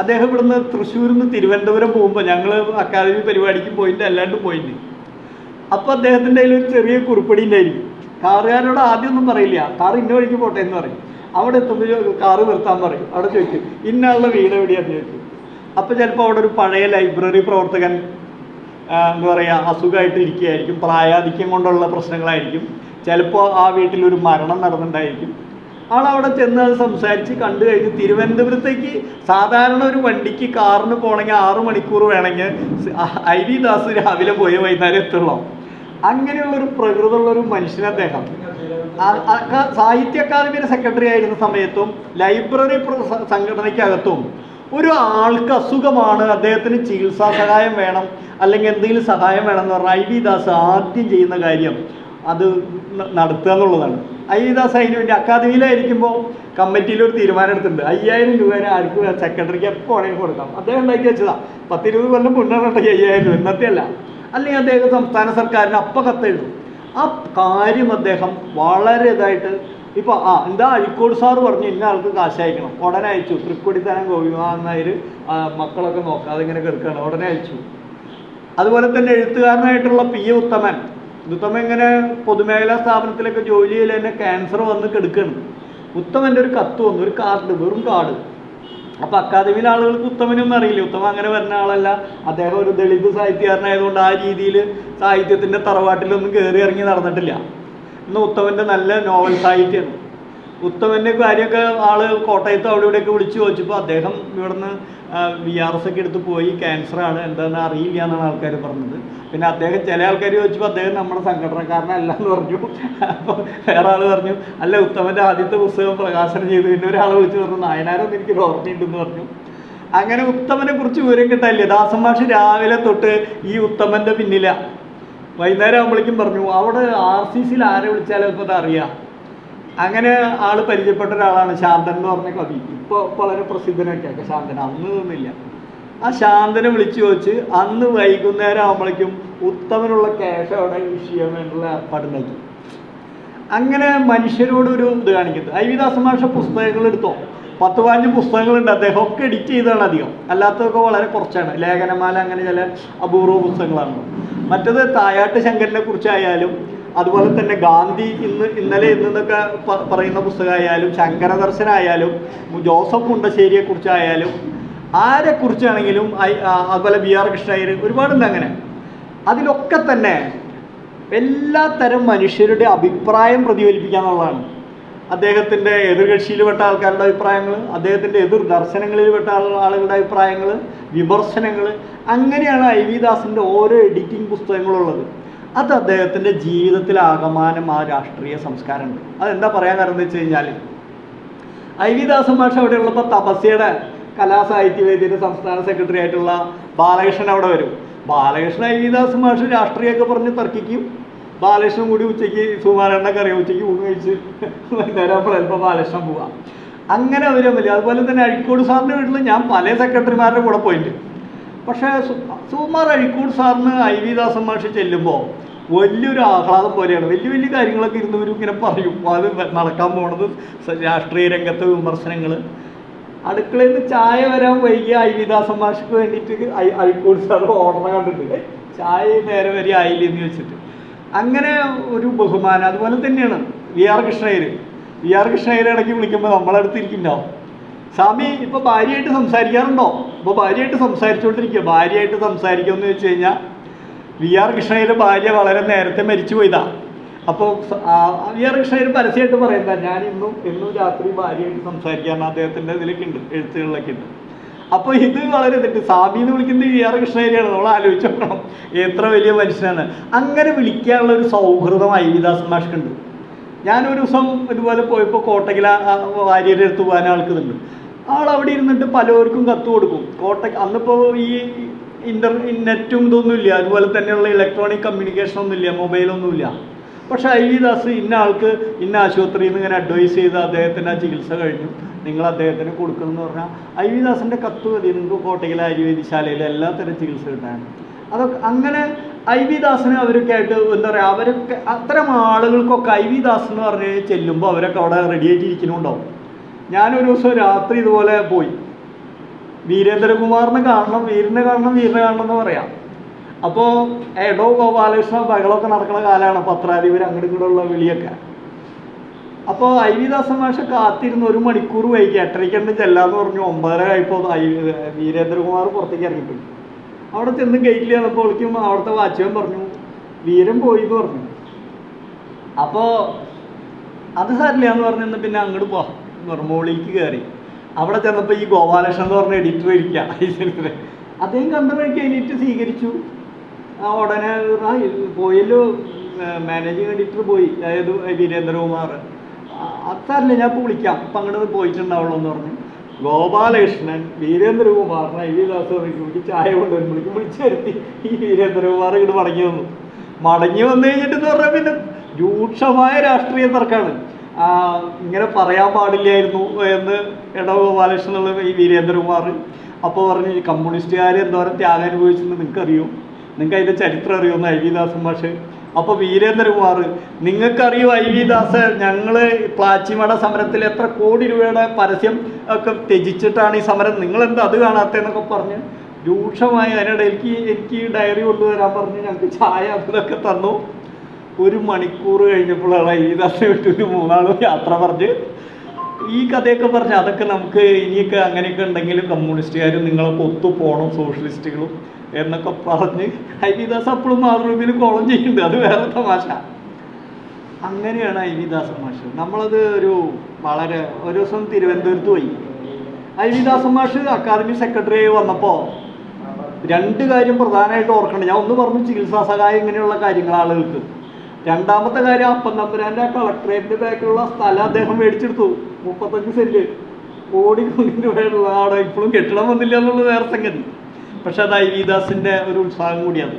അദ്ദേഹം ഇവിടുന്ന് തൃശ്ശൂരിൽ നിന്ന് തിരുവനന്തപുരം പോകുമ്പോൾ ഞങ്ങൾ അക്കാദമി പരിപാടിക്ക് പോയിട്ട് അല്ലാണ്ടും പോയിട്ട് അപ്പോൾ അദ്ദേഹത്തിൻ്റെ കയ്യിൽ ഒരു ചെറിയ കുറിപ്പടി ഉണ്ടായിരിക്കും. കാറുകാരോട് ആദ്യമൊന്നും പറയില്ല, കാറ് ഇന്ന വഴിക്ക് പോട്ടെ എന്ന് പറയും. അവിടെ എത്തുമ്പോൾ കാറ് നിർത്താൻ പറയും. അവിടെ ചോദിക്കും ഇന്നാളുടെ വീട് എവിടെയാണെന്ന് ചോദിക്കും. അപ്പോൾ ചിലപ്പോൾ അവിടെ ഒരു പഴയ ലൈബ്രറി പ്രവർത്തകൻ എന്താ പറയുക അസുഖമായിട്ട് ഇരിക്കുകയായിരിക്കും, പ്രായാധിക്യം കൊണ്ടുള്ള പ്രശ്നങ്ങളായിരിക്കും. ചിലപ്പോൾ ആ വീട്ടിലൊരു മരണം നടന്നിട്ടുണ്ടായിരിക്കും. ആളവിടെ ചെന്ന് അത് സംസാരിച്ച് കണ്ടു കഴിഞ്ഞ് തിരുവനന്തപുരത്തേക്ക് സാധാരണ ഒരു വണ്ടിക്ക് കാറിന് പോകണമെങ്കിൽ 6 മണിക്കൂർ വേണമെങ്കിൽ ഐ വി ദാസ് രാവിലെ പോയി വൈകുന്നേരം എത്തുള്ളൂ. അങ്ങനെയുള്ളൊരു പ്രകൃതമുള്ളൊരു മനുഷ്യൻ അദ്ദേഹം. സാഹിത്യ അക്കാദമിയുടെ സെക്രട്ടറി ആയിരുന്ന സമയത്തും ലൈബ്രറി സംഘടനയ്ക്കകത്തും ഒരു ആൾക്ക് അസുഖമാണ്, അദ്ദേഹത്തിന് ചികിത്സാ സഹായം വേണം, അല്ലെങ്കിൽ എന്തെങ്കിലും സഹായം വേണം എന്ന് പറഞ്ഞാൽ IV ദാസ് ആദ്യം ചെയ്യുന്ന കാര്യം അത് നടത്തുക എന്നുള്ളതാണ്. IV ദാസ് അതിന് വേണ്ടി അക്കാദമിയിലായിരിക്കുമ്പോൾ കമ്മിറ്റിയിൽ ഒരു തീരുമാനം എടുത്തിട്ടുണ്ട്, 5000 രൂപ ആർക്കും സെക്രട്ടറിക്ക് എപ്പോൾ വേണമെങ്കിൽ കൊടുക്കാം. അദ്ദേഹം ഉണ്ടാക്കി വെച്ചതാണ്. 10-20 കൊല്ലം മുന്നോട്ടുണ്ടെങ്കിൽ 5000 രൂപ, ഇന്നത്തെ അല്ല. അല്ലെങ്കിൽ അദ്ദേഹം സംസ്ഥാന സർക്കാരിന് അപ്പം കത്തെഴുതും. ആ കാര്യം അദ്ദേഹം വളരെ ഇതായിട്ട് ഇപ്പോൾ എന്താ അഴീക്കോട് സാറ് പറഞ്ഞു ഇന്ന ആൾക്ക് കാശ് അയക്കണം, ഉടനെ അയച്ചു. തൃക്കൊടിത്തനം ഗോപിനാഥൻ നായർ മക്കളൊക്കെ നോക്കാതെ ഇങ്ങനെ കിടക്കുകയാണ്, ഉടനെ അയച്ചു. അതുപോലെ തന്നെ എഴുത്തുകാരനായിട്ടുള്ള PA ഉത്തമൻ ഇങ്ങനെ പൊതുമേഖലാ സ്ഥാപനത്തിലൊക്കെ ജോലി ചെയ്യൽ തന്നെ ക്യാൻസർ വന്ന് കെടുക്കുകയാണ്. ഉത്തമൻ്റെ ഒരു കത്ത് വന്നു, ഒരു കാർഡ്, വെറും കാർഡ്. അപ്പോൾ അക്കാദമിയിലെ ആളുകൾക്ക് ഉത്തമനൊന്നും അറിയില്ല, ഉത്തമൻ അങ്ങനെ വരുന്ന ആളല്ല. അദ്ദേഹം ഒരു ദളിത് സാഹിത്യകാരനായതുകൊണ്ട് ആ രീതിയിൽ സാഹിത്യത്തിൻ്റെ തറവാട്ടിലൊന്നും കയറി ഇറങ്ങി നടന്നിട്ടില്ല. ഇന്ന് ഉത്തമൻ്റെ നല്ല നോവൽ സാഹിത്യമാണ്. ഉത്തമൻ്റെ കാര്യമൊക്കെ ആൾ കോട്ടയത്ത് അവിടെ ഇവിടെയൊക്കെ വിളിച്ച് ചോദിച്ചപ്പോൾ അദ്ദേഹം ഇവിടുന്ന് VRS ഒക്കെ എടുത്ത് പോയി, ക്യാൻസറാണ്, എന്താണെന്ന് അറിയില്ല എന്നാണ് ആൾക്കാർ പറഞ്ഞത്. പിന്നെ അദ്ദേഹം ചില ആൾക്കാർ ചോദിച്ചപ്പോൾ അദ്ദേഹം നമ്മുടെ സംഘടനക്കാരനല്ല എന്ന് പറഞ്ഞു. അപ്പോൾ വേറെ ആൾ പറഞ്ഞു അല്ല, ഉത്തമൻ്റെ ആദ്യത്തെ പുസ്തകം പ്രകാശനം ചെയ്തു. പിന്നെ ഒരാൾ വിളിച്ച് പറഞ്ഞു നായനാരൊന്നും എനിക്കൊരു ഓർമ്മയുണ്ടെന്ന് പറഞ്ഞു. അങ്ങനെ ഉത്തമനെ കുറിച്ച് വിവരം കിട്ടാനില്ല. ദാസൻ മാഷ് രാവിലെ തൊട്ട് ഈ ഉത്തമൻ്റെ പിന്നില. വൈകുന്നേരം ആകുമ്പോഴേക്കും പറഞ്ഞു അവിടെ RCCയിൽ ആരെ വിളിച്ചാലും ഇപ്പോൾ അതറിയാം. അങ്ങനെ ആൾ പരിചയപ്പെട്ട ഒരാളാണ് ശാന്തൻ എന്ന് പറഞ്ഞ കവി. ഇപ്പോൾ വളരെ പ്രസിദ്ധനൊക്കെയൊക്കെ ശാന്തൻ. അന്ന് ഒന്നുമില്ല. ആ ശാന്തനെ വിളിച്ചു ചോദിച്ച് അന്ന് വൈകുന്നേരം ആകുമ്പോഴേക്കും ഉത്തമനുള്ള ക്യാഷ് അവിടെ ചെയ്യാൻ വേണ്ടിയുള്ള ഏർപ്പാടുണ്ടാക്കി. അങ്ങനെ മനുഷ്യരോടൊരു ഇത് കാണിക്കുന്നത്. IV ദാസൻ മാഷ പുസ്തകങ്ങൾ എടുത്തോ, 10-15 പുസ്തകങ്ങളുണ്ട്. അദ്ദേഹം ഒക്കെ എഡിറ്റ് ചെയ്താണ് അധികം, അല്ലാത്തതൊക്കെ വളരെ കുറച്ചാണ്. ലേഖനമാല അങ്ങനെ ചില അപൂർവ പുസ്തകങ്ങളാണ്. മറ്റത് തായാട്ട് ശങ്കരനെ കുറിച്ചായാലും അതുപോലെ തന്നെ ഗാന്ധി ഇന്നലെ ഇന്നൊക്കെ പറയുന്ന പുസ്തകമായാലും ശങ്കരദർശനായാലും ജോസഫ് മുണ്ടശ്ശേരിയെ കുറിച്ചായാലും ആരെക്കുറിച്ചാണെങ്കിലും അതുപോലെ BR കൃഷ്ണയ്യർ ഒരുപാടുണ്ട്. അങ്ങനെ അതിലൊക്കെ തന്നെ എല്ലാ തരം മനുഷ്യരുടെ അഭിപ്രായം പ്രതിഫലിപ്പിക്കുക എന്നുള്ളതാണ്. അദ്ദേഹത്തിൻ്റെ എതിർകക്ഷിയിൽപ്പെട്ട ആൾക്കാരുടെ അഭിപ്രായങ്ങൾ, അദ്ദേഹത്തിൻ്റെ എതിർ ദർശനങ്ങളിൽപ്പെട്ട ആളുകളുടെ അഭിപ്രായങ്ങൾ, വിമർശനങ്ങൾ, അങ്ങനെയാണ് IV ദാസിൻ്റെ ഓരോ എഡിറ്റിംഗ് പുസ്തകങ്ങളുള്ളത്. അത് അദ്ദേഹത്തിൻ്റെ ജീവിതത്തിലാകമാനം ആ രാഷ്ട്രീയ സംസ്കാരമുണ്ട്. അതെന്താ പറയാൻ കാരണം എന്ന് വെച്ച് കഴിഞ്ഞാൽ IV ദാസൻ മാഷ് അവിടെ ഉള്ളപ്പോൾ തപസ്യയുടെ കലാസാഹിത്യവേദിയുടെ സംസ്ഥാന സെക്രട്ടറി ആയിട്ടുള്ള ബാലകൃഷ്ണൻ അവിടെ വരും. ബാലകൃഷ്ണൻ IV ദാസൻ മാഷ് രാഷ്ട്രീയമൊക്കെ പറഞ്ഞ് തർക്കിക്കും. ബാലകൃഷ്ണൻ കൂടി ഉച്ചയ്ക്ക് സുമാരണ്ണൊക്കെ അറിയാം, ഉച്ചയ്ക്ക് ഊണ് കഴിച്ച് വൈകുന്നേരം ചിലപ്പോൾ ബാലകൃഷ്ണൻ പോവാം. അങ്ങനെ അവർ തമ്മിൽ. അതുപോലെ തന്നെ അഴീക്കോട് സാറിൻ്റെ വീട്ടിൽ ഞാൻ പല സെക്രട്ടറിമാരുടെ കൂടെ പോയിട്ട്, പക്ഷേ സുകുമാർ അഴീക്കോട് സാറിന് IV ദാസൻ മാഷ് ചെല്ലുമ്പോൾ വലിയൊരു ആഹ്ലാദം പോലെയാണ്. വലിയ വലിയ കാര്യങ്ങളൊക്കെ ഇരുന്നവരും ഇങ്ങനെ പറയും. അത് നടക്കാൻ പോണത് രാഷ്ട്രീയ രംഗത്തെ വിമർശനങ്ങൾ. അടുക്കളയിൽ നിന്ന് ചായ വരാൻ വൈകിയ IV ദാസൻ മാഷിക്ക് വേണ്ടിയിട്ട് അഴീക്കോട് സാർ ഓർമ്മ കണ്ടിട്ടുണ്ട്, ചായ നേരെ വരെ ആയില്ലെന്ന് വെച്ചിട്ട്. അങ്ങനെ ഒരു ബഹുമാനം. അതുപോലെ തന്നെയാണ് VR കൃഷ്ണയ്യർ ഇടയ്ക്ക് വിളിക്കുമ്പോൾ നമ്മളടുത്തിരിക്കുന്നുണ്ടാവും. സ്വാമി ഇപ്പോൾ ഭാര്യയായിട്ട് സംസാരിക്കാറുണ്ടോ? ഇപ്പോൾ ഭാര്യയായിട്ട് സംസാരിച്ചുകൊണ്ടിരിക്കുക. ഭാര്യയായിട്ട് സംസാരിക്കുമെന്ന് വെച്ച് കഴിഞ്ഞാൽ VR കൃഷ്ണയ്യരുടെ ഭാര്യ വളരെ നേരത്തെ മരിച്ചു പോയതാണ്. അപ്പോൾ VR കൃഷ്ണയ്യർ പരസ്യമായിട്ട് പറയുന്നത് ഞാൻ എന്നും രാത്രി ഭാര്യയായിട്ട് സംസാരിക്കാറുണ്ട്. അദ്ദേഹത്തിൻ്റെ ഇതിലൊക്കെ ഉണ്ട്, എഴുത്തുകളിലൊക്കെ ഉണ്ട്. അപ്പോൾ ഇത് വളരെ തെറ്റ്. സ്വാമി എന്ന് വിളിക്കുന്നത് VR കൃഷ്ണയ്യരെയാണ്. നമ്മൾ ആലോചിച്ച് നോക്കണം എത്ര വലിയ മനുഷ്യനാണ്. അങ്ങനെ വിളിക്കാനുള്ള ഒരു സൗഹൃദം IV ദാസൻ മാഷ്ക്കുണ്ട്. ഞാനൊരു ദിവസം ഇതുപോലെ പോയപ്പോൾ കോട്ടയ്ക്കിൽ ഭാര്യയുടെ അടുത്ത് പോകാൻ ആൾക്കുന്നുണ്ട്. അവിടെ ഇരുന്നിട്ട് പലർക്കും കത്ത് കൊടുക്കും. അന്നിപ്പോൾ ഈ നെറ്റും ഇതൊന്നുമില്ല, അതുപോലെ തന്നെയുള്ള ഇലക്ട്രോണിക് കമ്മ്യൂണിക്കേഷൻ ഒന്നുമില്ല, മൊബൈലൊന്നുമില്ല. പക്ഷേ IV ദാസ് ഇന്ന ആൾക്ക് ഇന്ന ആശുപത്രിയിൽ നിന്ന് ഇങ്ങനെ അഡ്വൈസ് ചെയ്ത് അദ്ദേഹത്തിന് ആ ചികിത്സ കഴിഞ്ഞു, നിങ്ങൾ അദ്ദേഹത്തിന് കൊടുക്കണമെന്ന് പറഞ്ഞാൽ IV ദാസിൻ്റെ കത്ത് മതി നിങ്ങൾക്ക് കോട്ടയ്ക്കിലെ ആയുർവേദശാലയിൽ എല്ലാത്തരം ചികിത്സ കിട്ടാൻ. അതൊക്കെ അങ്ങനെ IV ദാസിന് അവരൊക്കെ ആയിട്ട് എന്താ പറയുക, അവരൊക്കെ അത്തരം ആളുകൾക്കൊക്കെ IV ദാസ് എന്ന് പറഞ്ഞ് ചെല്ലുമ്പോൾ അവരൊക്കെ അവിടെ റെഡി ആയിട്ടിരിക്കുന്നുണ്ടാവും. ഞാനൊരു ദിവസം രാത്രി ഇതുപോലെ പോയി, വീരേന്ദ്രകുമാറിനെ കാണണം എന്ന് പറയാം. അപ്പോൾ എടോ ഗോപാലകൃഷ്ണ ബഹളമൊക്കെ നടക്കുന്ന കാലമാണ്, പത്രാധിപർ അങ്ങോട്ടും ഇങ്ങോട്ടുള്ള വിളിയൊക്കെ. അപ്പോൾ IV ദാസൻ മാഷ് കാത്തിരുന്ന് 1 മണിക്കൂർ വൈകി 8:30 ചെല്ലാന്ന് പറഞ്ഞു. 9:30 ആയപ്പോൾ വീരേന്ദ്രകുമാർ പുറത്തേക്ക് ഇറങ്ങിപ്പോയി. അവിടെ ചെന്ന് ഗേറ്റിൽ ചെന്നപ്പോൾ വിളിക്കുമ്പോൾ അവിടുത്തെ വാച്ച്മാൻ പറഞ്ഞു വീരൻ പോയി എന്ന് പറഞ്ഞു. അപ്പോൾ അത് സാരില്ല എന്ന് പറഞ്ഞ് പിന്നെ അങ്ങോട്ട് പോവാം മോളിലേക്ക് കയറി. അവിടെ ചെന്നപ്പോൾ ഈ ഗോപാലകൃഷ്ണൻ എന്ന് പറഞ്ഞ എഡിറ്റർ ഇരിക്കുക. അദ്ദേഹം കണ്ട വഴിക്ക് എഡിറ്റ് സ്വീകരിച്ചു. ഉടനെ പോയല്ലോ മാനേജിങ് എഡിറ്റർ പോയി, അതായത് വീരേന്ദ്രകുമാർ. അത് സാരില്ല ഞാൻ ഇപ്പോൾ വിളിക്കാം, ഇപ്പം അങ്ങോട്ട് പോയിട്ടുണ്ടാവുള്ളൂ എന്ന് പറഞ്ഞു. ഗോപാലകൃഷ്ണൻ വീരേന്ദ്രകുമാറിനെ ഐ വി ദാസ് കൂടി ചായ കൊണ്ടുവരുമ്പോഴേക്കും വിളിച്ചു വരുത്തി ഈ വീരേന്ദ്രകുമാർ ഇങ്ങോട്ട് മടങ്ങി വന്നു കഴിഞ്ഞിട്ടെന്ന് പറഞ്ഞാൽ പിന്നെ രൂക്ഷമായ രാഷ്ട്രീയ തർക്കമാണ്. ഇങ്ങനെ പറയാൻ പാടില്ലായിരുന്നു എന്ന് ഗോപാലകൃഷ്ണനുള്ള ഈ വീരേന്ദ്രകുമാർ അപ്പോൾ പറഞ്ഞു, കമ്മ്യൂണിസ്റ്റുകാർ എന്തോരം ത്യാഗം അനുഭവിച്ചെന്ന് നിങ്ങൾക്കറിയോ, നിങ്ങൾക്ക് അതിൻ്റെ ചരിത്രം അറിയുമെന്ന് ഐ വി ദാസ് മാഷ്. അപ്പോൾ വീരേന്ദ്രകുമാർ, നിങ്ങൾക്കറിയോ ഐ വി ദാസ്, ഞങ്ങൾ പ്ലാച്ചിമട സമരത്തിൽ എത്ര കോടി രൂപയുടെ പരസ്യം ഒക്കെ ത്യജിച്ചിട്ടാണ് ഈ സമരം, നിങ്ങളെന്താ അത് കാണാത്തതെന്നൊക്കെ പറഞ്ഞ് രൂക്ഷമായി അതിനിടയിലേക്ക് എനിക്ക് ഡയറി കൊണ്ടുവരാൻ പറഞ്ഞ് ഞങ്ങൾക്ക് ചായ അതിലൊക്കെ തന്നു. 1 മണിക്കൂർ കഴിഞ്ഞപ്പോഴാണ് ഐ വി ദാസിനെ വിട്ടു 3 യാത്ര പറഞ്ഞ് ഈ കഥയൊക്കെ പറഞ്ഞ് അതൊക്കെ നമുക്ക് ഇനിയൊക്കെ അങ്ങനെയൊക്കെ ഉണ്ടെങ്കിലും കമ്മ്യൂണിസ്റ്റുകാരും നിങ്ങളൊക്കെ ഒത്തുപോകണം സോഷ്യലിസ്റ്റുകളും എന്നൊക്കെ പറഞ്ഞ് ഐ വി ദാസ് അപ്പോഴും മാതൃഭൂമിയിൽ കോളം ചെയ്യുന്നുണ്ട്. അത് വേറെ തമാശ. അങ്ങനെയാണ് ഐ വി ദാസ് മാഷ്. നമ്മളത് ഒരു ദിവസം തിരുവനന്തപുരത്ത് പോയി. ഐ വി ദാസ് മാഷ് അക്കാദമി സെക്രട്ടറി ആയി വന്നപ്പോൾ 2 കാര്യം പ്രധാനമായിട്ട് ഓർക്കണം. ഞാൻ ഒന്ന് പറഞ്ഞു ചികിത്സാ സഹായം ഇങ്ങനെയുള്ള കാര്യങ്ങൾ ആളുകൾക്ക്. രണ്ടാമത്തെ കാര്യം, അപ്പം തമ്പുരാൻ്റെ കളക്ടറേറ്റിൻ്റെ ബാക്കിലുള്ള സ്ഥലം അദ്ദേഹം മേടിച്ചെടുത്തു. 35 സെന്റ് കോടി രൂപയുള്ള അവിടെ ഇപ്പോഴും കെട്ടിടം വന്നില്ല എന്നുള്ളത് വേറെ സംഗതി. പക്ഷെ അത് ഐ വി ദാസിൻ്റെ ഒരു ഉത്സാഹം കൂടിയാണ്.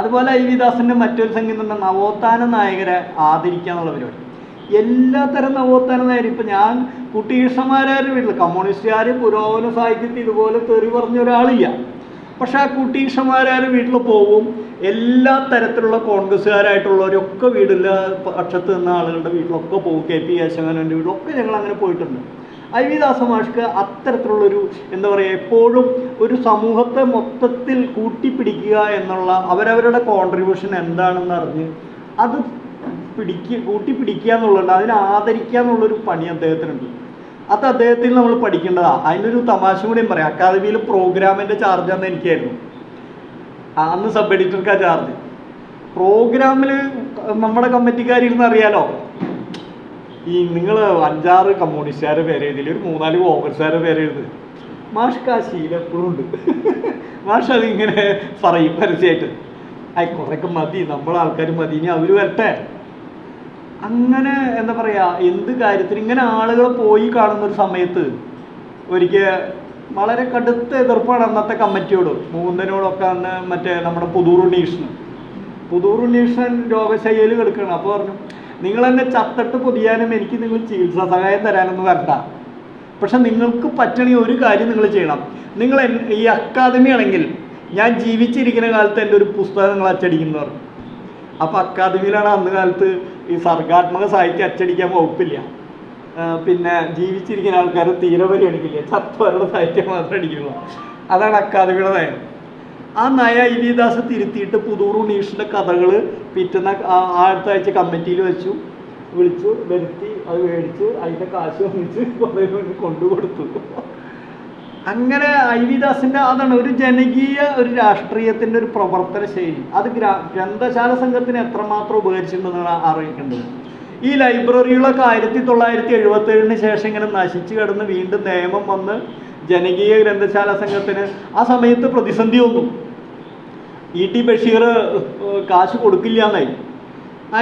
അതുപോലെ ഐ വി ദാസിൻ്റെ മറ്റൊരു സംഗതി എന്ന് പറഞ്ഞാൽ നവോത്ഥാന നായകരെ ആദരിക്കുക എന്നുള്ള പരിപാടി. എല്ലാത്തരം നവോത്ഥാന നായകരും ഇപ്പം ഞാൻ കുട്ടികൃഷ്ണന്മാരുടെ വീട്ടിൽ കമ്മ്യൂണിസ്റ്റുകാർ പുരോഗമന സാഹിത്യത്തിൽ ഇതുപോലെ തെറി പറഞ്ഞ ഒരാളില്ല. പക്ഷെ ആ കുട്ടീഷന്മാരുടെ വീട്ടിൽ പോവും. എല്ലാ തരത്തിലുള്ള കോൺഗ്രസ്സുകാരായിട്ടുള്ളവരൊക്കെ വീടില്ല പക്ഷത്ത് നിന്ന ആളുകളുടെ വീട്ടിലൊക്കെ പോകും. കെ പി കേശവൻ്റെ വീട്ടിലൊക്കെ ഞങ്ങൾ അങ്ങനെ പോയിട്ടുണ്ട്. ഐ വി ദാസ് മാഷ്ക്ക് അത്തരത്തിലുള്ളൊരു എന്താ പറയുക, എപ്പോഴും ഒരു സമൂഹത്തെ മൊത്തത്തിൽ കൂട്ടിപ്പിടിക്കുക എന്നുള്ള അവരവരുടെ കോൺട്രിബ്യൂഷൻ എന്താണെന്ന് അറിഞ്ഞ് അത് കൂട്ടിപ്പിടിക്കുക എന്നുള്ളത്, അതിനെ ആദരിക്കുക എന്നുള്ളൊരു പണി അദ്ദേഹത്തിനുണ്ട്. അത് അദ്ദേഹത്തിൽ നമ്മൾ പഠിക്കേണ്ടതാണ്. അതിനൊരു തമാശ കൂടിയും പറയാം. അക്കാദമിയിൽ പ്രോഗ്രാമിൻ്റെ ചാർജ് അന്ന് എനിക്കായിരുന്നു. അന്ന് സബ് എഡിറ്റർക്കാ ചാർജ്. പ്രോഗ്രാമിൽ നമ്മുടെ കമ്മിറ്റിക്കാരിരുന്ന് അറിയാലോ, ഈ നിങ്ങൾ 5-6 കമ്മ്യൂണിസ്റ്റുകാരെ പേര് എഴുതില്ല, ഒരു 3-4 കോൺഗ്രസ്സുകാരെ പേര് എഴുതി. മാഷ്ക്ക് ആ ശീലം എപ്പോഴും ഉണ്ട്. മാഷ് അതിങ്ങനെ പറയും പരസ്യമായിട്ട്, കുറേയൊക്കെ മതി, നമ്മളെ ആൾക്കാർ മതി, ഇനി അവർ വരട്ടെ. അങ്ങനെ എന്താ പറയുക, എന്ത് കാര്യത്തിന് ഇങ്ങനെ ആളുകൾ പോയി കാണുന്നൊരു സമയത്ത് ഒരിക്കൽ വളരെ കടുത്ത എതിർപ്പാണ് അന്നത്തെ കമ്മിറ്റിയോട്, മൂന്നനോടൊക്കെ. അന്ന് മറ്റേ നമ്മുടെ പുതൂർ ഉണ്ണീഷ്ണൻ രോഗശൈലിയിൽ കിടക്കണം. അപ്പോൾ പറഞ്ഞു, നിങ്ങൾ എന്നെ ചത്തിട്ട് പൊതിയാനും എനിക്ക് നിങ്ങൾ ചികിത്സാ സഹായം തരാനൊന്നും വരണ്ട, പക്ഷെ നിങ്ങൾക്ക് പറ്റണമെങ്കിൽ ഒരു കാര്യം നിങ്ങൾ ചെയ്യണം. നിങ്ങൾ ഈ അക്കാദമി ആണെങ്കിൽ ഞാൻ ജീവിച്ചിരിക്കുന്ന കാലത്ത് എൻ്റെ ഒരു പുസ്തകം നിങ്ങൾ അച്ചടിക്കുന്നു പറഞ്ഞു. അപ്പോൾ അക്കാദമിയിലാണ് അന്ന് കാലത്ത് ഈ സർഗാത്മക സാഹിത്യം അച്ചടിക്കാൻ വകുപ്പില്ല. പിന്നെ ജീവിച്ചിരിക്കുന്ന ആൾക്കാർ തീരെ പരിഗണിക്കില്ല, ചത്തവരുടെ സാഹിത്യം മാത്രമേ അടിക്കുള്ളൂ. അതാണ് അക്കാദമിയുടെ നയം. ആ നയ ഐ വി ദാസ് തിരുത്തിയിട്ട് പുതൂർ ഉണ്ണീഷിൻ്റെ കഥകൾ പിറ്റുന്ന അടുത്ത ആഴ്ച കമ്മിറ്റിയിൽ വിളിച്ചു വരുത്തി, അത് മേടിച്ച് അതിൻ്റെ കാശ് വന്നിച്ച് കൊണ്ടുകൊടുത്തു. അങ്ങനെ ഐ വി ദാസിൻ്റെ അതാണ് ഒരു ജനകീയ ഒരു രാഷ്ട്രീയത്തിൻ്റെ ഒരു പ്രവർത്തന ശൈലി. അത് ഗ്രന്ഥശാല സംഘത്തിന് എത്രമാത്രം ഉപകരിച്ചിട്ടുണ്ടെന്നാണ് അറിയിക്കേണ്ടത്. ഈ ലൈബ്രറികളൊക്കെ 1977 ശേഷം ഇങ്ങനെ നശിച്ചു കിടന്ന് വീണ്ടും നിയമം വന്ന് ജനകീയ ഗ്രന്ഥശാല സംഘത്തിന് ആ സമയത്ത് പ്രതിസന്ധി വന്നു. ഇ ടി ബഷീർ കാശ് കൊടുക്കില്ല എന്നായി.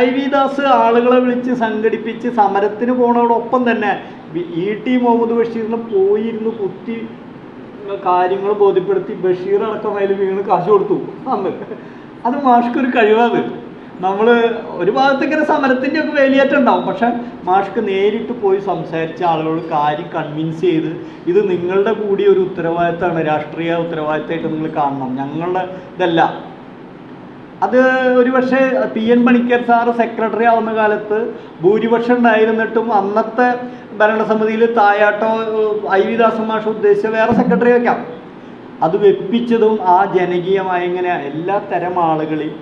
ഐ വി ദാസ് ആളുകളെ വിളിച്ച് സംഘടിപ്പിച്ച് സമരത്തിന് പോണതോടൊപ്പം തന്നെ ഇ ടി മുഹമ്മദ് ബഷീറിന് പോയിരുന്ന് കുത്തി കാര്യങ്ങൾ ബോധ്യപ്പെടുത്തി ബഷീർ അടക്കം അതിൽ വീണ് കാശ് കൊടുത്തു അന്ന്. അത് മാഷ്ക്കൊരു കഴിവാത്. നമ്മൾ ഒരു ഭാഗത്ത് ഇങ്ങനെ സമരത്തിൻ്റെ ഒക്കെ വേലിയേറ്റുണ്ടാവും, പക്ഷെ മാഷ്ക്ക് നേരിട്ട് പോയി സംസാരിച്ച ആളുകളോട് കാര്യം കൺവിൻസ് ചെയ്ത് ഇത് നിങ്ങളുടെ കൂടി ഒരു ഉത്തരവാദിത്തമാണ്, രാഷ്ട്രീയ ഉത്തരവാദിത്തമായിട്ട് നിങ്ങൾ കാണണം, ഞങ്ങളുടെ ഇതല്ല. അത് ഒരുപക്ഷെ P N Panicker sir secretary ആവുന്ന കാലത്ത് ഭൂരിപക്ഷം ഉണ്ടായിരുന്നിട്ടും അന്നത്തെ ഭരണസമിതിയിൽ തായാട്ടോ ഐ വി ദാസ് മാഷ് ഉദ്ദേശിച്ച വേറെ സെക്രട്ടറി വയ്ക്കാം. അത് വെപ്പിച്ചതും ആ ജനകീയമായ ഇങ്ങനെ എല്ലാ തരം ആളുകളെയും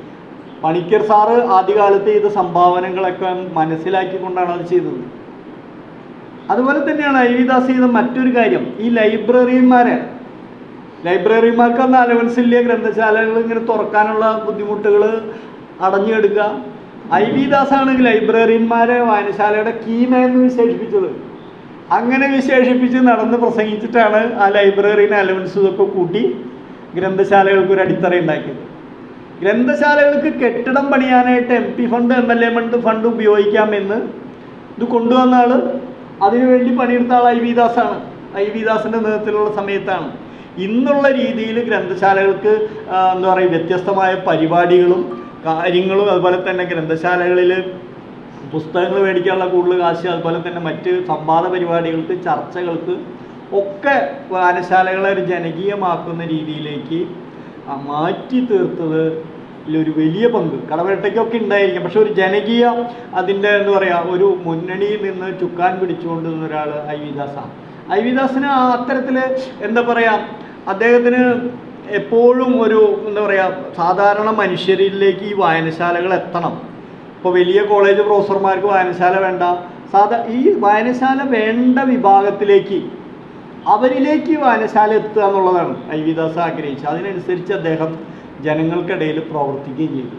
പണിക്കർ സാറ് ആദ്യകാലത്ത് ചെയ്ത സംഭാവനകളൊക്കെ മനസ്സിലാക്കിക്കൊണ്ടാണ് അത് ചെയ്തത്. അതുപോലെ തന്നെയാണ് ഐ വി ദാസ് ചെയ്ത മറ്റൊരു കാര്യം, ഈ ലൈബ്രറിമാർക്ക് അന്ന് അലവൻസ് ഇല്ല, ഗ്രന്ഥശാലകൾ ഇങ്ങനെ തുറക്കാനുള്ള ബുദ്ധിമുട്ടുകൾ അടഞ്ഞെടുക്കുക. ഐ വി ദാസ് ആണ് ലൈബ്രറിമാരെ വായനശാലയുടെ കീമാൻ എന്ന് വിശേഷിപ്പിച്ചത്. അങ്ങനെ വിശേഷിപ്പിച്ച് നടന്ന് പ്രസംഗിച്ചിട്ടാണ് ആ ലൈബ്രറിന് അലവൻസ് ഇതൊക്കെ കൂട്ടി ഗ്രന്ഥശാലകൾക്ക് ഒരു അടിത്തറ ഉണ്ടാക്കിയത്. ഗ്രന്ഥശാലകൾക്ക് കെട്ടിടം പണിയാനായിട്ട് MP ഫണ്ട് MLA ഫണ്ട് ഉപയോഗിക്കാമെന്ന് ഇത് കൊണ്ടുവന്ന ആൾ, അതിനുവേണ്ടി പണിയെടുത്ത ആൾ ഐ വി ദാസാണ്. IV ദാസിൻ്റെ നേതൃത്വത്തിലുള്ള സമയത്താണ്. ഇന്നുള്ള രീതിയിൽ ഗ്രന്ഥശാലകൾക്ക് എന്താ പറയുക വ്യത്യസ്തമായ പരിപാടികളും കാര്യങ്ങളും, അതുപോലെ തന്നെ ഗ്രന്ഥശാലകളിൽ പുസ്തകങ്ങൾ മേടിക്കാനുള്ള കൂടുതൽ കാശ്, അതുപോലെ തന്നെ മറ്റ് സംവാദ പരിപാടികൾക്ക്, ചർച്ചകൾക്ക് ഒക്കെ വായനശാലകളെ ഒരു ജനകീയമാക്കുന്ന രീതിയിലേക്ക് മാറ്റി തീർത്തത് ഒരു വലിയ പങ്ക് കടവേട്ടയ്ക്കൊക്കെ ഉണ്ടായിരിക്കും. പക്ഷെ ഒരു ജനകീയ അതിൻ്റെ എന്താ പറയുക ഒരു മുന്നണിയിൽ നിന്ന് ചുക്കാൻ പിടിച്ചുകൊണ്ടിരുന്ന ഒരാൾ IV ദാസാണ്. IV ദാസിന് അത്തരത്തിൽ എന്താ പറയുക അദ്ദേഹത്തിന് എപ്പോഴും ഒരു എന്താ പറയുക സാധാരണ മനുഷ്യരിലേക്ക് ഈ വായനശാലകൾ എത്തണം. ഇപ്പോൾ വലിയ കോളേജ് പ്രൊഫസർമാർക്ക് വായനശാല വേണ്ട, ഈ വായനശാല വേണ്ട വിഭാഗത്തിലേക്ക് അവരിലേക്ക് വായനശാല എത്തുക എന്നുള്ളതാണ് IV ദാസ് ആഗ്രഹിച്ചത്. അതിനനുസരിച്ച് അദ്ദേഹം ജനങ്ങൾക്കിടയിൽ പ്രവർത്തിക്കുകയും ചെയ്തു.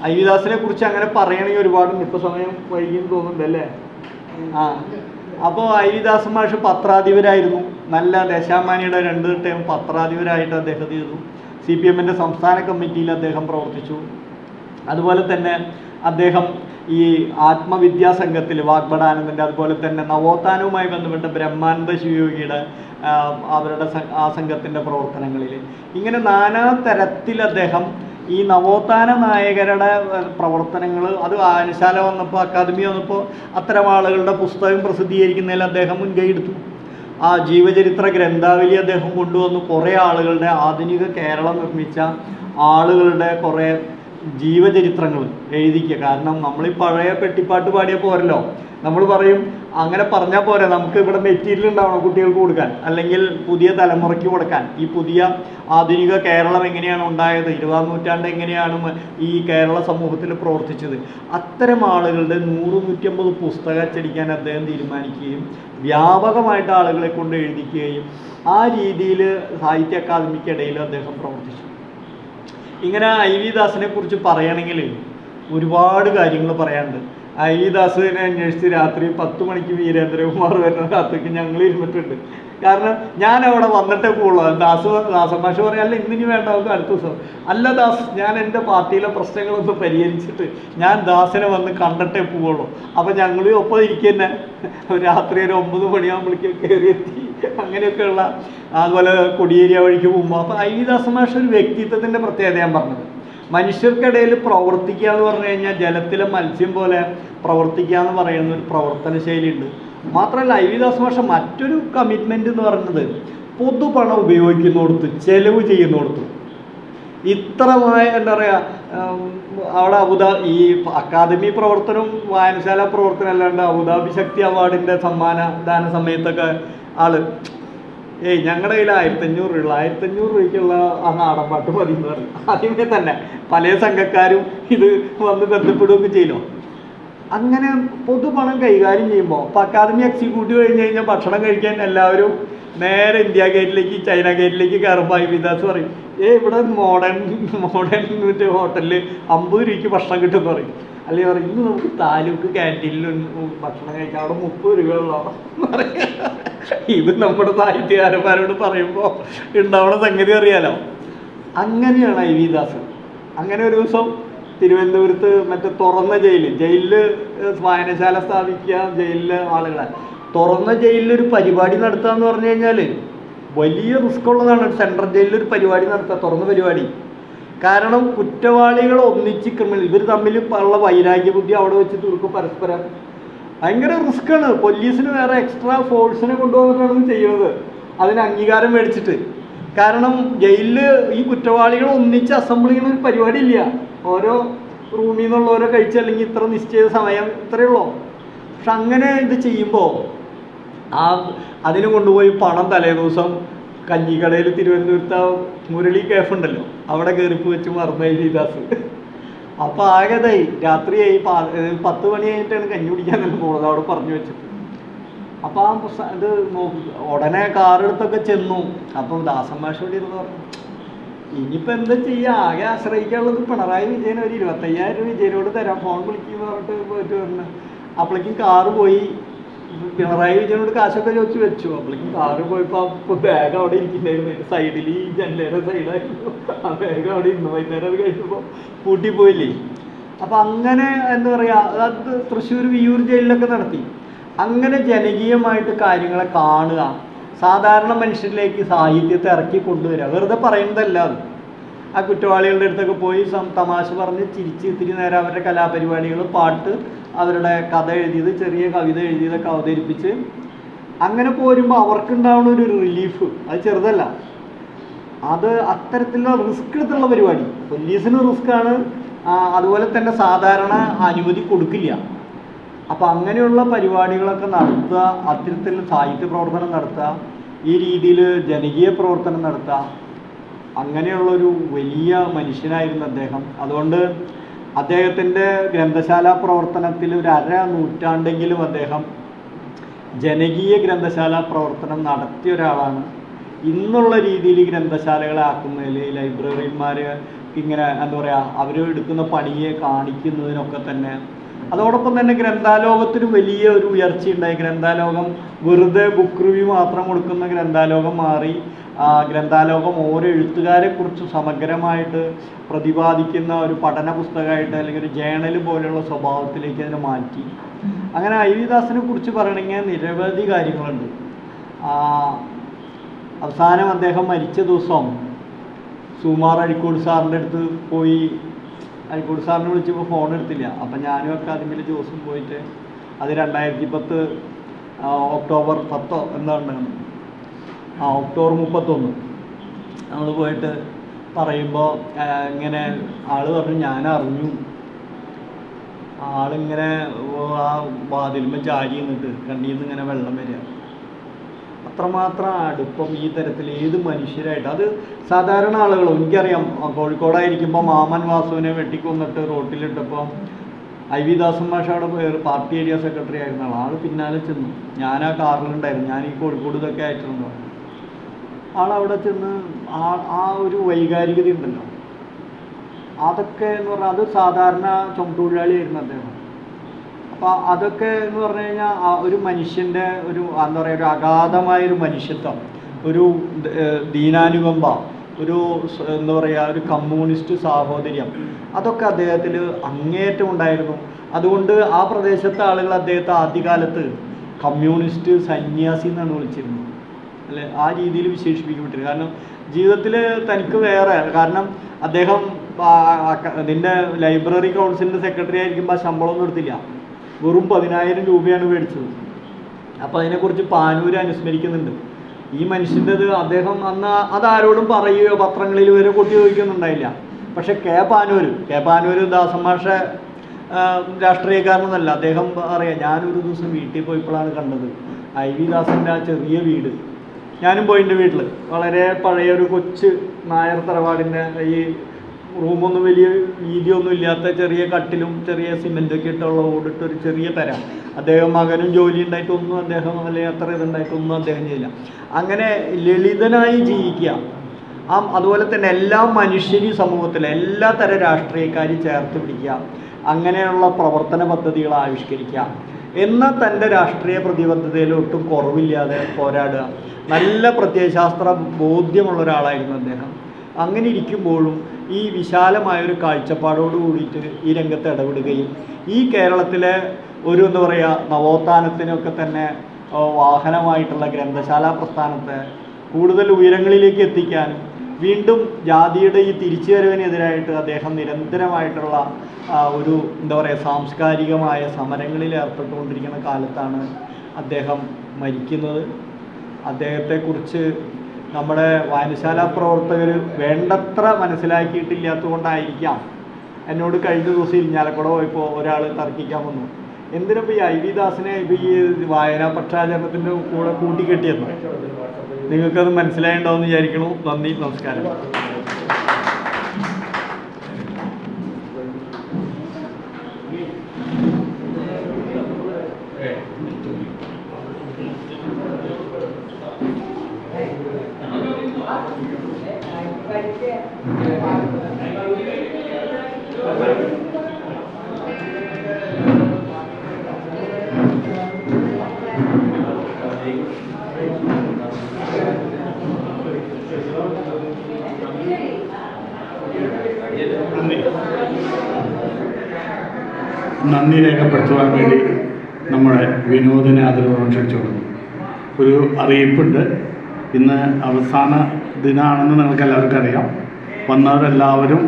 IV ദാസിനെ കുറിച്ച് അങ്ങനെ പറയണമെങ്കിൽ ഒരുപാടുണ്ട്. ഇപ്പോൾ സമയം വൈകിയെന്ന് തോന്നുന്നുണ്ടല്ലേ? അപ്പോൾ IV ദാസ് മാഷ് പത്രാധിപരായിരുന്നു. നല്ല ദേശാഭിമാനിയുടെ 2 ടൈം പത്രാധിപരായിട്ട് അദ്ദേഹം ചെയ്തു. CPM-ൻ്റെ സംസ്ഥാന കമ്മിറ്റിയിൽ അദ്ദേഹം പ്രവർത്തിച്ചു. അതുപോലെ തന്നെ അദ്ദേഹം ഈ ആത്മവിദ്യാസംഘത്തിൽ വാഗ്ബടാനന്ദൻ്റെ, അതുപോലെ തന്നെ നവോത്ഥാനവുമായി ബന്ധപ്പെട്ട ബ്രഹ്മാനന്ദ ശിവയോഗിയുടെ അവരുടെ ആ സംഘത്തിൻ്റെ പ്രവർത്തനങ്ങളിൽ ഇങ്ങനെ നാനാ തരത്തിൽ അദ്ദേഹം ഈ നവോത്ഥാന നായകരുടെ പ്രവർത്തനങ്ങൾ, അത് വായനശാല വന്നപ്പോൾ, അക്കാദമി വന്നപ്പോൾ അത്തരം ആളുകളുടെ പുസ്തകം പ്രസിദ്ധീകരിക്കുന്നതിൽ അദ്ദേഹം മുൻകൈ എടുത്തു. ആ ജീവചരിത്ര ഗ്രന്ഥാവലി അദ്ദേഹം കൊണ്ടുവന്നു. കുറേ ആളുകളുടെ ആധുനിക കേരളം നിർമ്മിച്ച ആളുകളുടെ കുറേ ജീവചരിത്രങ്ങൾ എഴുതിക്കുക. കാരണം നമ്മൾ ഈ പഴയ പെട്ടിപ്പാട്ട് പാടിയ പോരല്ലോ, നമ്മൾ പറയും അങ്ങനെ പറഞ്ഞാൽ പോരെ, നമുക്ക് ഇവിടെ മെറ്റീരിയൽ ഉണ്ടാവണം കുട്ടികൾക്ക് കൊടുക്കാൻ, അല്ലെങ്കിൽ പുതിയ തലമുറയ്ക്ക് കൊടുക്കാൻ. ഈ പുതിയ ആധുനിക കേരളം എങ്ങനെയാണ് ഉണ്ടായത്, 20-ാം നൂറ്റാണ്ട് എങ്ങനെയാണ് ഈ കേരള സമൂഹത്തിൽ പ്രവർത്തിച്ചത്, അത്തരം ആളുകളുടെ 100-150 പുസ്തകം അച്ചടിക്കാൻ അദ്ദേഹം തീരുമാനിക്കുകയും വ്യാപകമായിട്ട് ആളുകളെ കൊണ്ട് എഴുതിക്കുകയും ആ രീതിയിൽ സാഹിത്യ അക്കാദമിക്കിടയിൽ അദ്ദേഹം പ്രവർത്തിച്ചു. ഇങ്ങനെ IV ദാസിനെ കുറിച്ച് പറയുകയാണെങ്കിൽ ഒരുപാട് കാര്യങ്ങൾ പറയാനുണ്ട്. IV ദാസിനെ അന്വേഷിച്ച് രാത്രി 10 മണിക്ക് വീരേന്ദ്രകുമാർ വരുന്ന രാത്രിക്ക് ഞങ്ങൾ ഇരുന്നിട്ടുണ്ട്. കാരണം ഞാൻ അവിടെ വന്നിട്ടേ പോകുള്ളൂ. ദാസമാഷ് പറയാം, അല്ല ഇന്നിനി വേണ്ട, നമുക്ക് അടുത്ത ദിവസം. അല്ല ദാസ്, ഞാൻ എൻ്റെ പാർട്ടിയിലെ പ്രശ്നങ്ങളൊന്ന് പരിഹരിച്ചിട്ട് ഞാൻ ദാസിനെ വന്ന് കണ്ടിട്ടേ പോവുള്ളൂ. അപ്പം ഞങ്ങൾ ഒപ്പം ഇരിക്കുന്ന രാത്രി ഒരു 9 മണിയാകുമ്പോഴേക്കും കയറിയെത്തി. അങ്ങനെയൊക്കെയുള്ള അതുപോലെ കൊടിയേരിയ വഴിക്ക് പോകുമ്പോൾ. അപ്പോൾ IV ദാസമാഷ് ഒരു വ്യക്തിത്വത്തിൻ്റെ പ്രത്യേകത ഞാൻ പറഞ്ഞത്, മനുഷ്യർക്കിടയിൽ പ്രവർത്തിക്കുക എന്ന് പറഞ്ഞു കഴിഞ്ഞാൽ ജലത്തിലെ മത്സ്യം പോലെ പ്രവർത്തിക്കുക എന്ന് പറയുന്ന ഒരു പ്രവർത്തന ശൈലിയുണ്ട്. മാത്രമല്ല IV ദാസ് മാഷ മറ്റൊരു കമ്മിറ്റ്മെൻ്റ് എന്ന് പറയുന്നത് പൊതുപണം ഉപയോഗിക്കുന്നിടത്ത്, ചെലവ് ചെയ്യുന്നിടത്ത് ഇത്രമായ എന്താ പറയുക അവിടെ ഈ അക്കാദമി പ്രവർത്തനവും വായനശാല പ്രവർത്തനം അല്ലാണ്ട് അബുദാബി ശക്തി അവാർഡിൻ്റെ സമ്മാനദാന സമയത്തൊക്കെ ആള് ഞങ്ങളുടെ കയ്യിൽ 1500 രൂപയ്ക്കുള്ള ആ നാടൻ പാട്ട് മതി എന്ന് പറയും. ആദ്യമേ തന്നെ പല സംഘക്കാരും ഇത് വന്ന് ബന്ധപ്പെടുകയൊക്കെ ചെയ്യലോ. അങ്ങനെ പൊതുപണം കൈകാര്യം ചെയ്യുമ്പോൾ ഇപ്പോൾ അക്കാദമി എക്സിക്യൂട്ടീവ് കഴിഞ്ഞ് കഴിഞ്ഞാൽ ഭക്ഷണം കഴിക്കാൻ എല്ലാവരും നേരെ ഇന്ത്യ ഗേറ്റിലേക്ക്, ചൈന ഗേറ്റിലേക്ക് കയറുമ്പോൾ IV ദാസ് പറയും, ഇവിടെ മോഡേൺ ഹോട്ടലിൽ 50 രൂപയ്ക്ക് ഭക്ഷണം കിട്ടുമെന്ന് പറയും. അല്ലെങ്കിൽ പറയും, ഇന്ന് നമുക്ക് താലൂക്ക് ക്യാൻറ്റീനിൽ ഭക്ഷണം കഴിക്കാം, അവിടെ 30 രൂപയുള്ള പറയും. ഇത് നമ്മുടെ സാഹിത്യകാരന്മാരോട് പറയുമ്പോൾ ഉണ്ടാവുന്ന സംഗതി അറിയാലോ. അങ്ങനെയാണ് IV ദാസ്. അങ്ങനെ ഒരു ദിവസം തിരുവനന്തപുരത്ത് മറ്റേ തുറന്ന ജയിലിൽ വായനശാല സ്ഥാപിക്കുക, ജയിലിലെ ആളുകളെ തുറന്ന ജയിലിലൊരു പരിപാടി നടത്തുക എന്ന് പറഞ്ഞു കഴിഞ്ഞാൽ വലിയ റിസ്ക് ഉള്ളതാണ്. സെൻട്രൽ ജയിലിലൊരു പരിപാടി നടത്തുക, തുറന്ന പരിപാടി. കാരണം കുറ്റവാളികൾ ഒന്നിച്ച് ഇവർ തമ്മിൽ ഉള്ള വൈരാഗ്യ ബുദ്ധി അവിടെ വെച്ച് തീർക്കും പരസ്പരം. ഭയങ്കര റിസ്ക്കാണ്. പോലീസിന് വേറെ എക്സ്ട്രാ ഫോഴ്സിനെ കൊണ്ടുവന്നിട്ടാണ് ഇത് ചെയ്യുന്നത്, അതിന് അംഗീകാരം മേടിച്ചിട്ട്. കാരണം ജയിലിൽ ഈ കുറ്റവാളികൾ ഒന്നിച്ച് അസംബിൾ ചെയ്യുന്ന ഒരു പരിപാടി ഇല്ല. ഓരോ റൂമിൽ നിന്നുള്ളവരോ കഴിച്ച്, അല്ലെങ്കിൽ ഇത്ര നിശ്ചിത സമയം ഇത്രയേ ഉള്ളൂ. പക്ഷെ അങ്ങനെ ഇത് ചെയ്യുമ്പോൾ അതിന് കൊണ്ടുപോയി പണം തലേദിവസം കഞ്ഞിക്കടയിൽ തിരുവനന്തപുരത്ത് മുരളി കേഫ് ഉണ്ടല്ലോ, അവിടെ കയറിപ്പ് വെച്ച് മറന്നു IV ദാസ്. അപ്പോൾ ആകെതായി രാത്രിയായി 10 മണി കഴിഞ്ഞിട്ടാണ് കഞ്ഞി കുടിക്കാൻ തന്നെ പോകുന്നത്, അവിടെ പറഞ്ഞു വെച്ചിട്ട്. അപ്പോൾ ഇത് ഉടനെ കാറെടുത്തൊക്കെ ചെന്നു. അപ്പോൾ ദാസന്മാഷോട് ഇരുന്ന് പറഞ്ഞു, ഇനിയിപ്പോൾ എന്താ ചെയ്യുക, ആകെ ആശ്രയിക്കാനുള്ളത് പിണറായി വിജയൻ, ഒരു 25,000 രൂപ വിജയനോട് തരാം, ഫോൺ വിളിക്കുമെന്ന് പറഞ്ഞിട്ട് പോയിട്ട് പറഞ്ഞു. അപ്പോഴേക്കും കാറ് പോയി. പിണറായി വിജയനോട് കാശൊക്കെ ചോദിച്ചു വെച്ചു. അപ്പോഴേക്കും കാറ് പോയപ്പോൾ ബാഗ് അവിടെ ഇരിക്കുന്നുണ്ടായിരുന്നു, സൈഡിൽ ഈ ജനലേറെ സൈഡായിരുന്നു. ആ ബാഗ് അവിടെ ഇരുന്നു. വൈകുന്നേരം അത് കഴിച്ചപ്പോൾ പൂട്ടിപ്പോയില്ലേ. അപ്പം അങ്ങനെ എന്താ പറയുക, അത് തൃശ്ശൂർ വിയ്യൂർ ജയിലിലൊക്കെ നടത്തി. അങ്ങനെ ജനകീയമായിട്ട് കാര്യങ്ങളെ കാണുക, സാധാരണ മനുഷ്യരിലേക്ക് സാഹിത്യത്തെ ഇറക്കി കൊണ്ടുവരിക. വെറുതെ പറയുന്നതല്ല അത്. ആ കുറ്റവാളികളുടെ അടുത്തൊക്കെ പോയി തമാശ പറഞ്ഞ് ചിരിച്ച് ഇത്തിരി നേരം അവരുടെ കലാപരിപാടികൾ, പാട്ട്, അവരുടെ കഥ എഴുതിയത്, ചെറിയ കവിത എഴുതിയതൊക്കെ അവതരിപ്പിച്ച് അങ്ങനെ പോരുമ്പോൾ അവർക്കുണ്ടാവുന്ന ഒരു റിലീഫ് അത് ചെറുതല്ല. അത് അത്തരത്തിലുള്ള റിസ്ക് എടുത്തുള്ള പരിപാടി. പോലീസിന് റിസ്ക്കാണ്, അതുപോലെ തന്നെ സാധാരണ അനുമതി കൊടുക്കില്ല. അപ്പം അങ്ങനെയുള്ള പരിപാടികളൊക്കെ നടത്തുക, അത്തരത്തിൽ സാഹിത്യ പ്രവർത്തനം നടത്തുക, ഈ രീതിയിൽ ജനകീയ പ്രവർത്തനം നടത്തുക, അങ്ങനെയുള്ളൊരു വലിയ മനുഷ്യനായിരുന്നു അദ്ദേഹം. അതുകൊണ്ട് അദ്ദേഹത്തിൻ്റെ ഗ്രന്ഥശാല പ്രവർത്തനത്തിൽ ഒരു നൂറ്റാണ്ടെങ്കിലും അദ്ദേഹം ജനകീയ ഗ്രന്ഥശാല പ്രവർത്തനം നടത്തിയ ഒരാളാണ്. ഇന്നുള്ള രീതിയിൽ ഗ്രന്ഥശാലകളെ ആക്കുന്നതിൽ ലൈബ്രറിമാർ ഇങ്ങനെ എന്താ പറയുക, അവർ എടുക്കുന്ന പണിയെ കാണിക്കുന്നതിനൊക്കെ തന്നെ. അതോടൊപ്പം തന്നെ ഗ്രന്ഥാലോകത്തിന് വലിയ ഒരു ഉയർച്ചയുണ്ടായി. ഗ്രന്ഥാലോകം വെറുതെ ബുക്ക് റിവ്യൂ മാത്രം കൊടുക്കുന്ന ഗ്രന്ഥാലോകം മാറി. ഗ്രന്ഥാലോകം ഓരോ എഴുത്തുകാരെക്കുറിച്ച് സമഗ്രമായിട്ട് പ്രതിപാദിക്കുന്ന ഒരു പഠന പുസ്തകമായിട്ട് അല്ലെങ്കിൽ ഒരു ജേണൽ പോലെയുള്ള സ്വഭാവത്തിലേക്ക് അതിനെ മാറ്റി. അങ്ങനെ ഐ വി ദാസിനെ കുറിച്ച് പറയണമെങ്കിൽ നിരവധി കാര്യങ്ങളുണ്ട്. അവസാനം അദ്ദേഹം മരിച്ച ദിവസം സുകുമാർ അഴീക്കോട് സാറിൻ്റെ അടുത്ത് പോയി. അഴീക്കോട് സാറിനെ വിളിച്ചപ്പോൾ ഫോൺ എടുത്തില്ല. അപ്പം ഞാനും ഒക്കെ അതിൻ്റെ ജോസും പോയിട്ട്, അത് 2010 ഒക്ടോബർ 10 എന്താണ്, ഒക്ടോബർ 31 നമ്മൾ പോയിട്ട് പറയുമ്പോൾ ഇങ്ങനെ ആൾ പറഞ്ഞു, ഞാൻ അറിഞ്ഞു. ആളിങ്ങനെ ആ വാതിലുമ്പോൾ ചാരി നിന്നിട്ട് കണ്ണിൽ നിന്ന് ഇങ്ങനെ വെള്ളം വരിക. അത്രമാത്രം അടുപ്പം ഈ തരത്തിൽ ഏത് മനുഷ്യരായിട്ട്. അത് സാധാരണ ആളുകൾ, എനിക്കറിയാം, കോഴിക്കോടായിരിക്കുമ്പോൾ മാമൻ വാസുവിനെ വെട്ടിക്കൊന്നിട്ട് റോട്ടിലിട്ടപ്പോൾ ഐ വി ദാസൻ മാഷ് അവിടെ പാർട്ടി ഏരിയ സെക്രട്ടറി ആയിരുന്ന ആൾ പിന്നാലെ ചെന്നു. ഞാൻ ആ കാറിലുണ്ടായിരുന്നു, ഞാൻ ഈ കോഴിക്കോട് ഇതൊക്കെ ആയിട്ടുണ്ടോ. ആളവിടെ ചെന്ന് ആ ഒരു വൈകാരികത ഉണ്ടല്ലോ, അതൊക്കെ എന്ന് പറഞ്ഞാൽ അത് സാധാരണ ചുമട്ടുതൊഴിലാളിയായിരുന്നു അദ്ദേഹം. അപ്പോൾ അതൊക്കെ എന്ന് പറഞ്ഞു കഴിഞ്ഞാൽ ഒരു മനുഷ്യൻ്റെ ഒരു എന്താ പറയുക, ഒരു അഗാധമായൊരു മനുഷ്യത്വം, ഒരു ദീനാനുകമ്പ, ഒരു എന്താ പറയുക, ഒരു കമ്മ്യൂണിസ്റ്റ് സാഹോദര്യം, അതൊക്കെ അദ്ദേഹത്തിൽ അങ്ങേയറ്റം ഉണ്ടായിരുന്നു. അതുകൊണ്ട് ആ പ്രദേശത്തെ ആളുകൾ അദ്ദേഹത്തെ ആദ്യകാലത്ത് കമ്മ്യൂണിസ്റ്റ് സന്യാസി എന്നാണ് വിളിച്ചിരുന്നത്, അല്ലെ? ആ രീതിയിൽ വിശേഷിപ്പിക്കപ്പെട്ടിരുന്നു. കാരണം ജീവിതത്തിൽ തനിക്ക് വേറെ, കാരണം അദ്ദേഹം ഇതിൻ്റെ ലൈബ്രറി കൗൺസിലിൻ്റെ സെക്രട്ടറി ആയിരിക്കുമ്പോൾ ശമ്പളമൊന്നും എടുത്തില്ല, വെറും 10,000 രൂപയാണ് മേടിച്ചത്. അപ്പോൾ അതിനെക്കുറിച്ച് പാനൂർ അനുസ്മരിക്കുന്നുണ്ട്. ഈ മനുഷ്യൻ്റെത് അദ്ദേഹം അന്ന് അതാരോടും പറയുകയോ പത്രങ്ങളിൽ വരെ കൊട്ടി ചോദിക്കുന്നുണ്ടായില്ല. പക്ഷെ കെ പാനൂർ ദാസൻ മാഷെ രാഷ്ട്രീയക്കാരനൊന്നല്ല. അദ്ദേഹം പറയാം, ഞാനൊരു ദിവസം വീട്ടിൽ പോയപ്പോഴാണ് കണ്ടത് ഐ വി ദാസൻ്റെ ആ ചെറിയ വീട്. ഞാനും പോയി എൻ്റെ വീട്ടിൽ, വളരെ പഴയൊരു കൊച്ച് നായർ തറവാടിൻ്റെ, ഈ റൂമൊന്നും വലിയ വീതിയൊന്നും ഇല്ലാത്ത ചെറിയ കട്ടിലും ചെറിയ സിമെൻറ്റൊക്കെ ഇട്ടുള്ള ഓടിട്ടൊരു ചെറിയ തരം. അദ്ദേഹം മകനും ജോലി ഉണ്ടായിട്ടൊന്നും അദ്ദേഹം, അല്ലെങ്കിൽ അത്ര ഇതുണ്ടായിട്ടൊന്നും അദ്ദേഹം ചെയ്യില്ല. അങ്ങനെ ലളിതനായി ജീവിക്കുക. അതുപോലെ തന്നെ എല്ലാ മനുഷ്യരും സമൂഹത്തിലെ എല്ലാ തരം രാഷ്ട്രീയക്കാരും ചേർത്ത് പിടിക്കുക, അങ്ങനെയുള്ള പ്രവർത്തന പദ്ധതികൾ ആവിഷ്കരിക്കുക, എന്നാൽ തൻ്റെ രാഷ്ട്രീയ പ്രതിബദ്ധതയിൽ ഒട്ടും കുറവില്ലാതെ പോരാടുക. നല്ല പ്രത്യയശാസ്ത്ര ബോധ്യമുള്ള ഒരാളായിരുന്നു അദ്ദേഹം. അങ്ങനെ ഇരിക്കുമ്പോഴും ഈ വിശാലമായൊരു കാഴ്ചപ്പാടോട് കൂടിയിട്ട് ഈ രംഗത്ത് ഇടപെടുകയും ഈ കേരളത്തിലെ ഒരു എന്താ പറയുക നവോത്ഥാനത്തിനൊക്കെ തന്നെ വാഹനമായിട്ടുള്ള ഗ്രന്ഥശാല പ്രസ്ഥാനത്തെ കൂടുതൽ ഉയരങ്ങളിലേക്ക് എത്തിക്കാനും വീണ്ടും ജാതിയുടെ ഈ തിരിച്ചുവരവിനെതിരായിട്ട് അദ്ദേഹം നിരന്തരമായിട്ടുള്ള ഒരു എന്താ പറയുക സാംസ്കാരികമായ സമരങ്ങളിൽ ഏർപ്പെട്ടുകൊണ്ടിരിക്കുന്ന കാലത്താണ് അദ്ദേഹം മരിക്കുന്നത്. അദ്ദേഹത്തെക്കുറിച്ച് നമ്മുടെ വായനശാല പ്രവർത്തകർ വേണ്ടത്ര മനസ്സിലാക്കിയിട്ടില്ലാത്തതുകൊണ്ടായിരിക്കാം എന്നോട് കഴിഞ്ഞ ദിവസം ഇരിഞ്ഞാലക്കുട പോയപ്പോൾ ഒരാൾ തർക്കിക്കാൻ വന്നു, എന്തിനപ്പോൾ ഈ ഐ വി ദാസിനെ ഇപ്പോൾ ഈ വായനാ പക്ഷാചരണത്തിൻ്റെ കൂടെ കൂട്ടിക്കെട്ടിയെന്നു. നിങ്ങൾക്കത് മനസ്സിലായിട്ടുണ്ടാവുമെന്ന് വിചാരിക്കണു. നന്ദി, നമസ്കാരം. നന്ദി രേഖപ്പെടുത്തുവാൻ വേണ്ടി നമ്മുടെ വിനോദിനെ ആദരവോടെ ക്ഷണിച്ചോളും. ഒരു അറിയിപ്പുണ്ട്. ഇന്ന് അവസാന ദിനമാണെന്ന് നിങ്ങൾക്ക് എല്ലാവർക്കും അറിയാം. വന്നവരെല്ലാവരും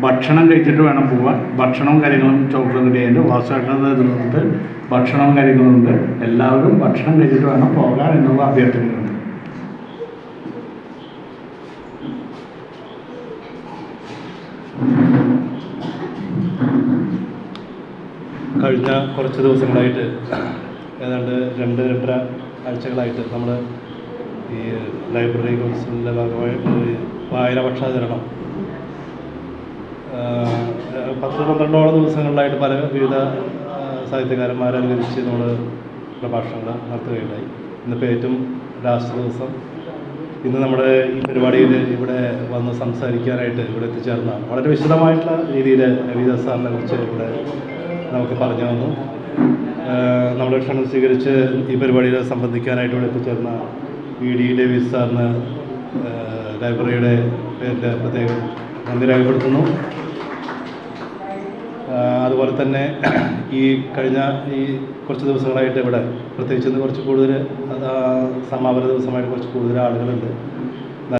ഭക്ഷണം കഴിച്ചിട്ട് വേണം പോകാൻ. ഭക്ഷണവും കാര്യങ്ങളും ചോക്ലേറ്റ് റെഡിയുണ്ട്. വാസുവേട്ടൻ്റെ നേതൃത്വത്തിൽ ഭക്ഷണവും കാര്യങ്ങളുണ്ട്. എല്ലാവരും ഭക്ഷണം കഴിച്ചിട്ട് വേണം പോകാൻ എന്നുള്ള അഭ്യർത്ഥനയുണ്ട്. കഴിഞ്ഞ കുറച്ച് ദിവസങ്ങളായിട്ട് ഏതാണ്ട് 2-2.5 ആഴ്ചകളായിട്ട് നമ്മൾ ഈ ലൈബ്രറി കൗൺസിലിൻ്റെ ഭാഗമായിട്ട് വായന പക്ഷാചരണം 10-12ഓളം ദിവസങ്ങളിലായിട്ട് പല വിവിധ സാഹിത്യകാരന്മാരെ അനുകരിച്ച് നമ്മൾ പ്രഭാഷണങ്ങൾ നടത്തുകയുണ്ടായി. ഇന്നിപ്പോൾ ഏറ്റവും ലാസ്റ്റ് ദിവസം ഇന്ന് നമ്മുടെ ഈ പരിപാടിയിൽ ഇവിടെ വന്ന് സംസാരിക്കാനായിട്ട് ഇവിടെ എത്തിച്ചേർന്ന വളരെ വിശദമായിട്ടുള്ള രീതിയിൽ രവിദാസ് സാറിനെ കുറിച്ച് ഇവിടെ നമുക്ക് പറഞ്ഞു തന്നു. നമ്മുടെ ക്ഷണം സ്വീകരിച്ച് ഈ പരിപാടിയിൽ സംബന്ധിക്കാനായിട്ട് ഇവിടെ എത്തിച്ചേർന്ന VD ഡേവിസ് സാറിന് ലൈബ്രറിയുടെ പേരിൽ പ്രത്യേകം നന്ദി രേഖപ്പെടുത്തുന്നു. അതുപോലെ തന്നെ ഈ കഴിഞ്ഞ ഈ കുറച്ച് ദിവസങ്ങളായിട്ട് ഇവിടെ പ്രത്യേകിച്ച് ഇന്ന് കുറച്ച് കൂടുതൽ സമാപന ദിവസമായിട്ട് കുറച്ച് കൂടുതൽ ആളുകളുണ്ട്.